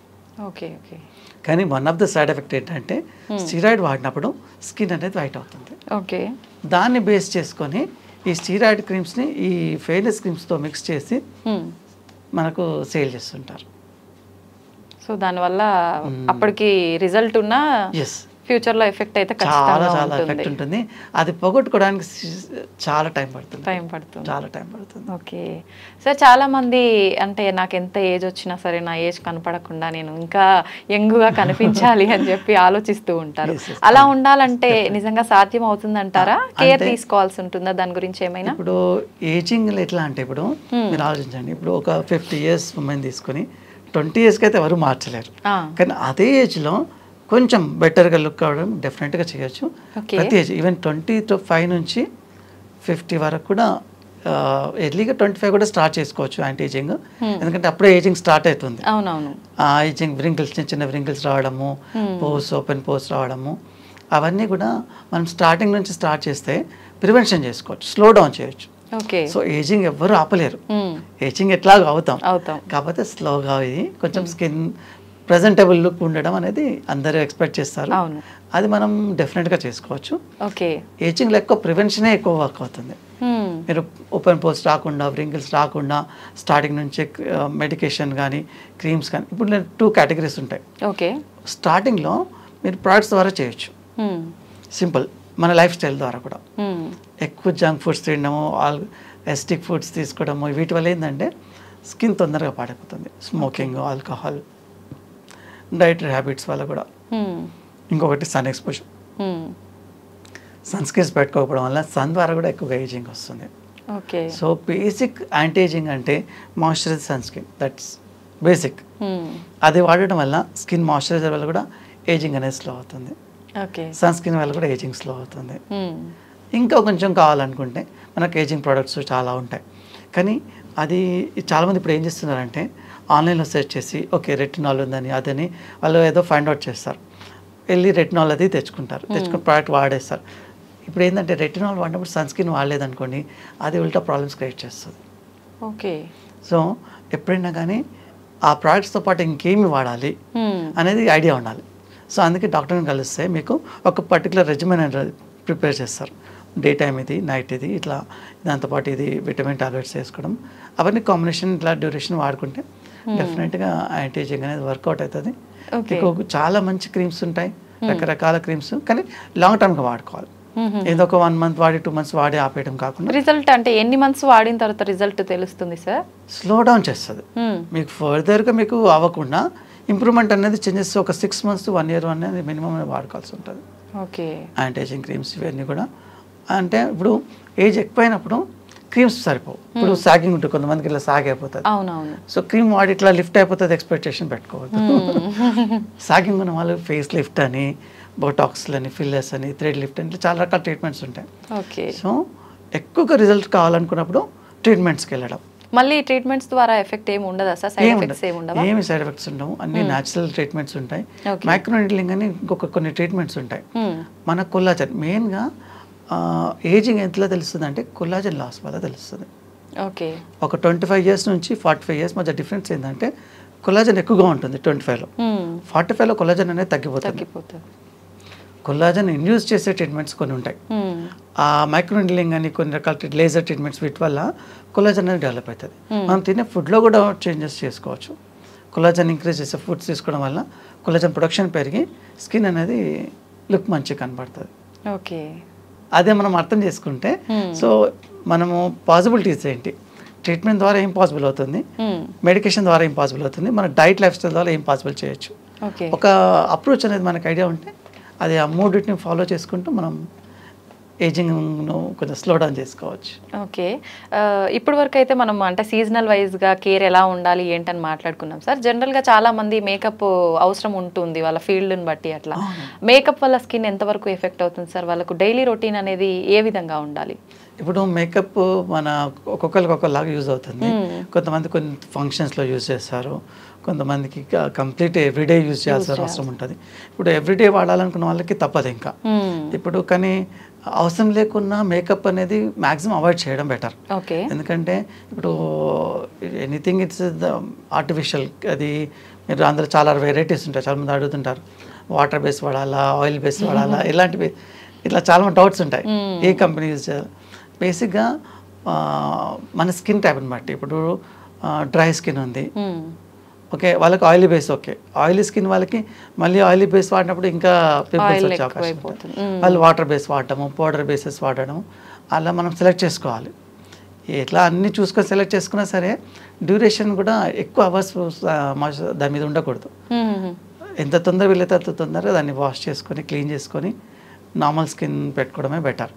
కానీ one of the side effect ఏంటంటే స్టీరాయిడ్ వాడినప్పుడు స్కిన్ అనేది వైట్ అవుతుంది. దాన్ని బేస్ చేసుకొని ఈ స్టీరాయిడ్ క్రీమ్స్ని ఈ ఫెయిర్నెస్ క్రీమ్స్తో మిక్స్ చేసి మనకు సేల్ చేస్తుంటారు. సో దానివల్ల అప్పటికి రిజల్ట్ ఉన్నా ఫ్యూచర్లో ఎఫెక్ట్ అయితే చాలా ఎఫెక్ట్ ఉంటుంది. అది పోగొట్టుకోవడానికి చాలా టైం పడుతుంది. ఓకే సార్, చాలామంది అంటే నాకు ఎంత ఏజ్ వచ్చినా సరే నా ఏజ్ కనపడకుండా నేను ఇంకా యంగ్గా కనిపించాలి అని చెప్పి ఆలోచిస్తూ ఉంటారు. అలా ఉండాలంటే నిజంగా సాధ్యం అవుతుందంటారా? కేర్ తీసుకోవాల్సి ఉంటుందా దాని గురించి ఏమైనా? ఇప్పుడు ఏజింగ్ ఎట్లా అంటే ఇప్పుడు మీరు ఆలోచించండి, ఇప్పుడు ఒక 50 years ఉమెన్ తీసుకొని 20 yearsకి అయితే ఎవరు మార్చలేరు. కానీ అదే ఏజ్లో కొంచెం బెటర్గా లుక్ అవ్వడం డెఫినెట్గా చేయొచ్చు. ప్రతి ఏజ్ ఈవెన్ 25 నుంచి 50 వరకు కూడా ఎర్లీగా 25 కూడా స్టార్ట్ చేసుకోవచ్చు యాంటీ ఏజింగ్. ఎందుకంటే అప్పుడే ఏజింగ్ స్టార్ట్ అవుతుంది. ఆ ఏజింగ్ వ్రింకిల్స్, చిన్న వ్రింకిల్స్ రావడము, ఓపెన్ పోర్స్ రావడము, అవన్నీ కూడా మనం స్టార్టింగ్ నుంచి స్టార్ట్ చేస్తే ప్రివెన్షన్ చేసుకోవచ్చు, స్లో డౌన్ చేయొచ్చు. సో ఏజింగ్ ఎవ్వరు ఆపలేరు. ఏజింగ్ ఎట్లాగో అవుతాం, కాకపోతే స్లోగా అయ్యి కొంచెం స్కిన్ ప్రెజెంటబుల్ లుక్ ఉండడం అనేది అందరూ ఎక్స్పెక్ట్ చేస్తారు. అది మనం డెఫినెట్గా చేసుకోవచ్చు. ఏజింగ్లో ఎక్కువ ప్రివెన్షనే ఎక్కువ వర్క్ అవుతుంది. మీరు ఓపెన్ పోర్స్ రాకుండా, వ్రింకిల్స్ రాకుండా స్టార్టింగ్ నుంచి మెడికేషన్ కానీ క్రీమ్స్ కానీ, ఇప్పుడు 2 categories ఉంటాయి. స్టార్టింగ్లో మీరు ప్రొడక్ట్స్ ద్వారా చేయొచ్చు, సింపుల్ మన లైఫ్ స్టైల్ ద్వారా కూడా. ఎక్కువ జంక్ ఫుడ్స్ తినడము, ఎస్టిక్ ఫుడ్స్ తీసుకోవడము, వీటి వల్ల ఏంటంటే స్కిన్ తొందరగా పాడైపోతుంది. స్మోకింగ్, ఆల్కహాల్, డైటరీ హ్యాబిట్స్ వల్ల కూడా. ఇంకొకటి సన్ ఎక్స్పోజర్, సన్ స్క్రీన్స్ పెట్టుకోకపోవడం వల్ల సన్ ద్వారా కూడా ఎక్కువగా ఏజింగ్ వస్తుంది. సో బేసిక్ యాంటీ ఏజింగ్ అంటే moisturiser sunscreen, that's basic. అది వాడటం వల్ల స్కిన్ మాయిశ్చరైజర్ వల్ల కూడా ఏజింగ్ అనేది స్లో అవుతుంది, సన్ స్క్రీన్ వల్ల కూడా ఏజింగ్ స్లో అవుతుంది. ఇంకా కొంచెం కావాలనుకుంటే మనకు ఏజింగ్ ప్రోడక్ట్స్ చాలా ఉంటాయి. కానీ అది చాలామంది ఇప్పుడు ఏం చేస్తున్నారంటే ఆన్లైన్లో సెర్చ్ చేసి ఓకే రెటినాల్ ఉందని అదని వాళ్ళు ఏదో ఫైండ్ అవుట్ చేస్తారు, వెళ్ళి రెటినాల్ అది తెచ్చుకుంటారు, తెచ్చుకుని ప్రోడక్ట్ వాడేస్తారు. ఇప్పుడు ఏంటంటే రెటినాల్ వాడినప్పుడు సన్ స్క్రీన్ వాడలేదనుకోండి, అది ఉల్టా ప్రాబ్లమ్స్ క్రియేట్ చేస్తుంది. సో ఎప్పుడైనా కానీ ఆ ప్రోడక్ట్స్తో పాటు ఇంకేమి వాడాలి అనేది ఐడియా ఉండాలి. సో అందుకే డాక్టర్ని కలిస్తే మీకు ఒక పర్టికులర్ రెజిమెన్ అనేది ప్రిపేర్ చేస్తారు. డే టైం ఇది, నైట్ ఇది, ఇట్లా దాంతోపాటు ఇది విటమిన్ టాబ్లెట్స్ వేసుకోవడం, అవన్నీ కాంబినేషన్ ఇట్లా డ్యూరేషన్ వాడుకుంటే డెఫినెట్గా యాంటీ ఏజింగ్ అనేది వర్కౌట్ అవుతుంది. చాలా మంచి క్రీమ్స్ ఉంటాయి, రకరకాల క్రీమ్స్, కానీ లాంగ్ టర్మ్గా వాడుకోవాలి. ఏదో ఒక 1 month వాడి 2 months వాడి ఆపేయడం కాకుండా. రిజల్ట్ అంటే ఎన్ని మంత్స్ వాడిన తర్వాత రిజల్ట్ తెలుస్తుంది సార్? స్లో డౌన్ చేస్తుంది. మీకు ఫర్దర్గా మీకు అవ్వకుండా ఇంప్రూవ్మెంట్ అనేది చేంజెస్ ఒక 6 months to 1 year అనేది మినిమం వాడుకోవాల్సి ఉంటుంది. ఓకే, యాంటీ ఏజింగ్ క్రీమ్స్ ఇవన్నీ కూడా. అంటే ఇప్పుడు ఏజ్ ఎక్కువైనప్పుడు క్రీమ్స్ సరిపోవు. ఇప్పుడు సాగింగ్ ఉంటుంది, కొంతమందికి ఇట్లా సాగ్ అయిపోతుంది. అవునవును. సో క్రీమ్ వాడి ఇట్లా లిఫ్ట్ అయిపోతుంది ఎక్స్పెక్టేషన్ పెట్టుకోవద్దు. సాగింగ్ ఉన్న వాళ్ళు ఫేస్ లిఫ్ట్ అని, బోటాక్స్లు అని, ఫిల్లర్స్ అని, థ్రెడ్ లిఫ్ట్ అని, చాలా రకాల ట్రీట్మెంట్స్ ఉంటాయి. ఓకే. సో ఎక్కువగా రిజల్ట్ కావాలనుకున్నప్పుడు ట్రీట్మెంట్స్కి వెళ్ళడం. మళ్ళీ ట్రీట్మెంట్స్ ద్వారా ఎఫెక్ట్ ఏమి ఉండదా సార్? సైడ్ ఎఫెక్ట్స్ ఏమి ఉండవా? ఏమి సైడ్ ఎఫెక్ట్స్ ఉండవు, అన్ని న్యాచురల్ ట్రీట్మెంట్స్ ఉంటాయి. మైక్రోనీడ్లింగ్ అని ఇంకొక కొన్ని ట్రీట్మెంట్స్ ఉంటాయి. మన కొల్లాజన్ మెయిన్గా ఏజింగ్ ఎంతలో తెలుస్తుంది అంటే కొల్లాజన్ లాస్ వల్ల తెలుస్తుంది. ఓకే. ఒక 25 years నుంచి 45 years మధ్య డిఫరెన్స్ ఏంటంటే కొల్లాజన్ ఎక్కువగా ఉంటుంది 25లో. 45లో కొల్లాజన్ అనేది తగ్గిపోతుంది. కొల్లాజన్ ఇండ్యూస్ చేసే ట్రీట్మెంట్స్ కొన్ని ఉంటాయి. ఆ మైక్రోనీడ్లింగ్ అని కొన్ని రకాల లేజర్ ట్రీట్మెంట్స్ వీటి వల్ల కొల్లాజన్ అనేది డెవలప్ అవుతుంది. మనం తినే ఫుడ్లో కూడా చేంజెస్ చేసుకోవచ్చు. కొల్లాజన్ ఇంక్రీజ్ చేసే ఫుడ్స్ తీసుకోవడం వల్ల కొల్లాజన్ ప్రొడక్షన్ పెరిగి స్కిన్ అనేది లుక్ మంచిగా కనబడుతుంది. ఓకే. అదే మనం అర్థం చేసుకుంటే సో మనము పాసిబిలిటీస్ ఏంటి, ట్రీట్మెంట్ ద్వారా ఏం పాసిబుల్ అవుతుంది, మెడికేషన్ ద్వారా ఏం పాసిబుల్ అవుతుంది, మన డైట్ లైఫ్ స్టైల్ ద్వారా ఏం పాసిబుల్ చేయొచ్చు, ఒక అప్రోచ్ అనేది మనకు ఐడియా ఉంటే అది ఆ మూడింటిని ఫాలో చేసుకుంటూ మనం ఏజింగ్ను కొంచెం స్లో డౌన్ చేసుకోవచ్చు. ఓకే. ఇప్పటి వరకు అయితే మనం అంటే సీజనల్ వైజ్గా కేర్ ఎలా ఉండాలి ఏంటని మాట్లాడుకున్నాం సార్. జనరల్గా చాలామంది మేకప్ అవసరం ఉంటుంది వాళ్ళ ఫీల్డ్ని బట్టి. అట్లా మేకప్ వల్ల స్కిన్ ఎంతవరకు ఎఫెక్ట్ అవుతుంది సార్? వాళ్ళకు డైలీ రొటీన్ అనేది ఏ విధంగా ఉండాలి? ఇప్పుడు మేకప్ మన ఒక్కొక్కరికి ఒక్కొక్కలాగా యూజ్ అవుతుంది. కొంతమంది కొన్ని ఫంక్షన్స్లో యూజ్ చేస్తారు, కొంతమందికి కంప్లీట్ ఎవ్రీడే యూజ్ చేయాల్సిన అవసరం ఉంటుంది. ఇప్పుడు ఎవ్రీడే వాడాలనుకున్న వాళ్ళకి తప్పదు ఇంకా. ఇప్పుడు కానీ అవసరం లేకున్నా మేకప్ అనేది మ్యాక్సిమం అవాయిడ్ చేయడం బెటర్. ఎందుకంటే ఇప్పుడు ఎనీథింగ్ ఇట్స్ ఆర్టిఫిషియల్. అది మీరు అందులో చాలా వెరైటీస్ ఉంటాయి. చాలామంది అడుగుతుంటారు వాటర్ బేస్ వాడాలా, ఆయిల్ బేస్ వాడాలా, ఇలాంటివి ఇట్లా చాలా డౌట్స్ ఉంటాయి ఏ కంపెనీ యూజ్ చేయాలి. బేసిక్గా మన స్కిన్ టైప్ని బట్టి, ఇప్పుడు డ్రై స్కిన్ ఉంది, ఓకే, వాళ్ళకి oily base okay. Oily skin వాళ్ళకి మళ్ళీ ఆయిలీ బేస్ వాడినప్పుడు ఇంకా పింపుల్స్ వచ్చే అవకాశం ఉంటుంది. వాళ్ళు వాటర్ బేస్ వాడటము, పౌడర్ బేసెస్ వాడడము, అలా మనం సెలెక్ట్ చేసుకోవాలి. ఎట్లా అన్నీ చూసుకొని సెలెక్ట్ చేసుకున్నా సరే డ్యూరేషన్ కూడా ఎక్కువ అవర్స్ దాని మీద ఉండకూడదు. ఎంత తొందరగా వీలైతే అంత తొందరగా దాన్ని వాష్ చేసుకొని క్లీన్ చేసుకొని నార్మల్ స్కిన్ పెట్టుకోవడమే బెటర్.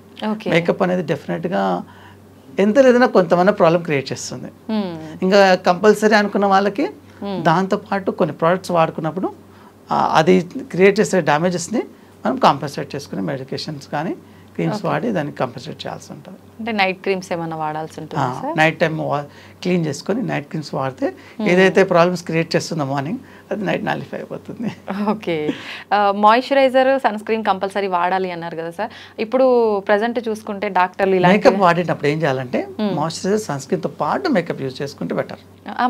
మేకప్ అనేది డెఫినెట్గా ఎంత లేదన్నా కొంతమంది ప్రాబ్లం క్రియేట్ చేస్తుంది. ఇంకా కంపల్సరీ అనుకున్న వాళ్ళకి దాంతోపాటు కొన్ని ప్రోడక్ట్స్ వాడుకున్నప్పుడు అది క్రియేట్ చేసే డ్యామేజెస్ని మనం కాంపెన్సేట్ చేసుకుని మెడికేషన్స్ కానీ క్రీమ్స్ వాడి దాన్ని కాంపెన్సేట్ చేయాల్సి ఉంటుంది. అంటే నైట్ క్రీమ్స్ ఏమైనా వాడాల్సి ఉంటుంది? నైట్ టైం క్లీన్ చేసుకొని నైట్ క్రీమ్స్ వాడితే ఏదైతే ప్రాబ్లమ్స్ క్రియేట్ చేస్తుందో మార్నింగ్ అది నైట్ నాలిఫై అయిపోతుంది. Okay. Moisturiser, sunscreen compulsory వాడాలి అన్నారు కదా సార్. ఇప్పుడు ప్రజెంట్ చూసుకుంటే డాక్టర్లు ఇలా మేకప్ వాడేటప్పుడు ఏం చేయాలంటే మాయిశ్చరైజర్, సన్ స్క్రీన్తో పాటు మేకప్ యూజ్ చేసుకుంటే బెటర్.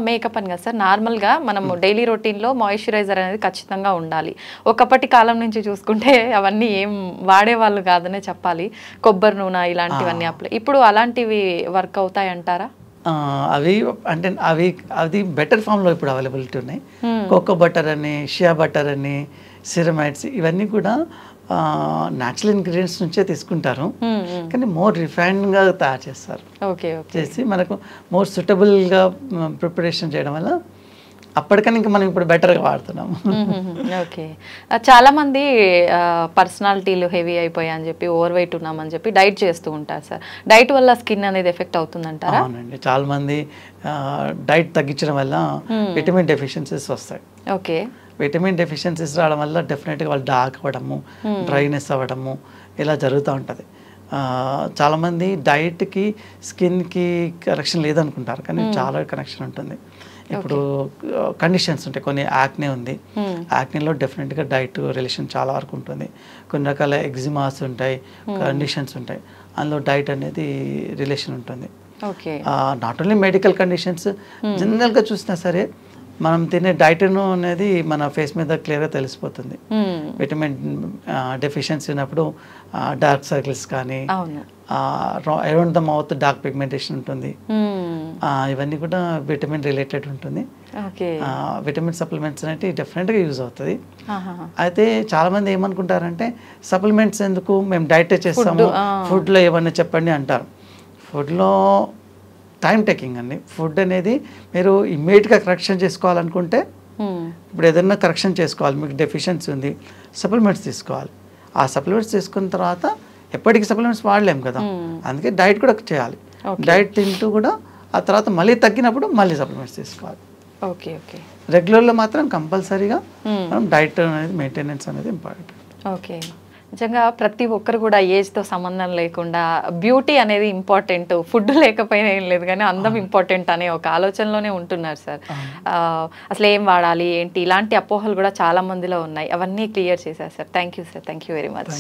మేకప్ అని కదా సార్, నార్మల్గా మనం డైలీ రొటీన్లో మాయిశ్చరైజర్ అనేది ఖచ్చితంగా ఉండాలి. ఒకప్పటి కాలం నుంచి చూసుకుంటే అవన్నీ ఏం వాడేవాళ్ళు కాదనే చెప్పాలి. కొబ్బరి నూనె ఇలాంటివన్నీ అప్లై. ఇప్పుడు అలాంటివి వర్క్ అవుతాయి అంటారా? అవి అంటే అది బెటర్ ఫామ్లో ఇప్పుడు అవైలబిలిటీ ఉన్నాయి. కోకో బటర్ అని, షియా బటర్ అని, సిరమైడ్స్, ఇవన్నీ కూడా న్యాచురల్ ఇంగ్రీడియంట్స్ నుంచే తీసుకుంటారు, కానీ మోర్ రిఫైన్డ్గా తయారు చేస్తారు. చేసి మనకు మోర్ సూటబుల్గా ప్రిపరేషన్ చేయడం వల్ల అప్పటికన్నా ఇంకా మనం ఇప్పుడు బెటర్గా వాడుతున్నాము. ఓకే. చాలామంది పర్సనాలిటీలు హెవీ అయిపోయాయి అని చెప్పి, ఓవర్ వెయిట్ ఉన్నామని చెప్పి డైట్ చేస్తూ ఉంటారు సార్. డైట్ వల్ల స్కిన్ అనేది ఎఫెక్ట్ అవుతుందంటారా? అవునండి, చాలామంది డైట్ తగ్గించడం వల్ల విటమిన్ డెఫిషియన్సీస్ వస్తాయి. ఓకే. విటమిన్ డెఫిషియన్సీస్ రావడం వల్ల డెఫినెట్గా వాళ్ళు డార్క్ అవ్వడము, డ్రైనెస్ అవ్వడము ఇలా జరుగుతూ ఉంటుంది. చాలామంది డైట్కి స్కిన్కి కనెక్షన్ లేదనుకుంటారు, కానీ చాలా కనెక్షన్ ఉంటుంది. ఇప్పుడు కండిషన్స్ ఉంటాయి, కొన్ని యాక్నే ఉంది, యాక్నేలో డెఫినెట్గా డైట్ రిలేషన్ చాలా వరకు ఉంటుంది. కొన్ని రకాల ఎగ్జిమాస్ ఉంటాయి, కండిషన్స్ ఉంటాయి, అందులో డైట్ అనేది రిలేషన్ ఉంటుంది. నాట్ ఓన్లీ మెడికల్ కండిషన్స్, జనరల్గా చూసినా సరే మనం తినే డైట్ను అనేది మన ఫేస్ మీద క్లియర్గా తెలిసిపోతుంది. విటమిన్ డెఫిషియన్సీ ఉన్నప్పుడు డార్క్ సర్కిల్స్ కానీ, around the mouth dark pigmentation ఉంటుంది. ఇవన్నీ కూడా విటమిన్ రిలేటెడ్ ఉంటుంది. విటమిన్ సప్లిమెంట్స్ అనేవి డెఫినెట్గా యూజ్ అవుతుంది. అయితే చాలామంది ఏమనుకుంటారంటే సప్లిమెంట్స్ ఎందుకు, మేము డైటే చేస్తాము, ఫుడ్లో ఏమన్నా చెప్పండి అంటారు. ఫుడ్లో టైం టేకింగ్ అండి. ఫుడ్ అనేది మీరు ఇమ్మీడియట్గా కరెక్షన్ చేసుకోవాలనుకుంటే, ఇప్పుడు ఏదైనా కరెక్షన్ చేసుకోవాలి, మీకు డెఫిషియన్సీ ఉంది, సప్లిమెంట్స్ తీసుకోవాలి. ఆ సప్లిమెంట్స్ తీసుకున్న తర్వాత ఎప్పటికీ సప్లిమెంట్స్ వాడలేము కదా, అందుకే డైట్ కూడా చేయాలి. డైట్ తింటూ కూడా ఆ తర్వాత మళ్ళీ తగ్గినప్పుడు మళ్ళీ సప్లిమెంట్స్ తీసుకోవాలి. Okay okay. రెగ్యులర్లో మాత్రం కంపల్సరీగా మనం డైట్ అనేది మెయింటెనెన్స్ అనేది ఇంపార్టెంట్. ఓకే. నిజంగా ప్రతి ఒక్కరు కూడా ఏజ్తో సంబంధం లేకుండా బ్యూటీ అనేది ఇంపార్టెంట్, ఫుడ్ లేకపోయినా ఏం లేదు కానీ అందం ఇంపార్టెంట్ అనే ఒక ఆలోచనలోనే ఉంటున్నారు సార్. అసలు ఏం వాడాలి ఏంటి ఇలాంటి అపోహలు కూడా చాలా మందిలో ఉన్నాయి. అవన్నీ క్లియర్ చేశారు sir. Thank you sir. Thank you very much.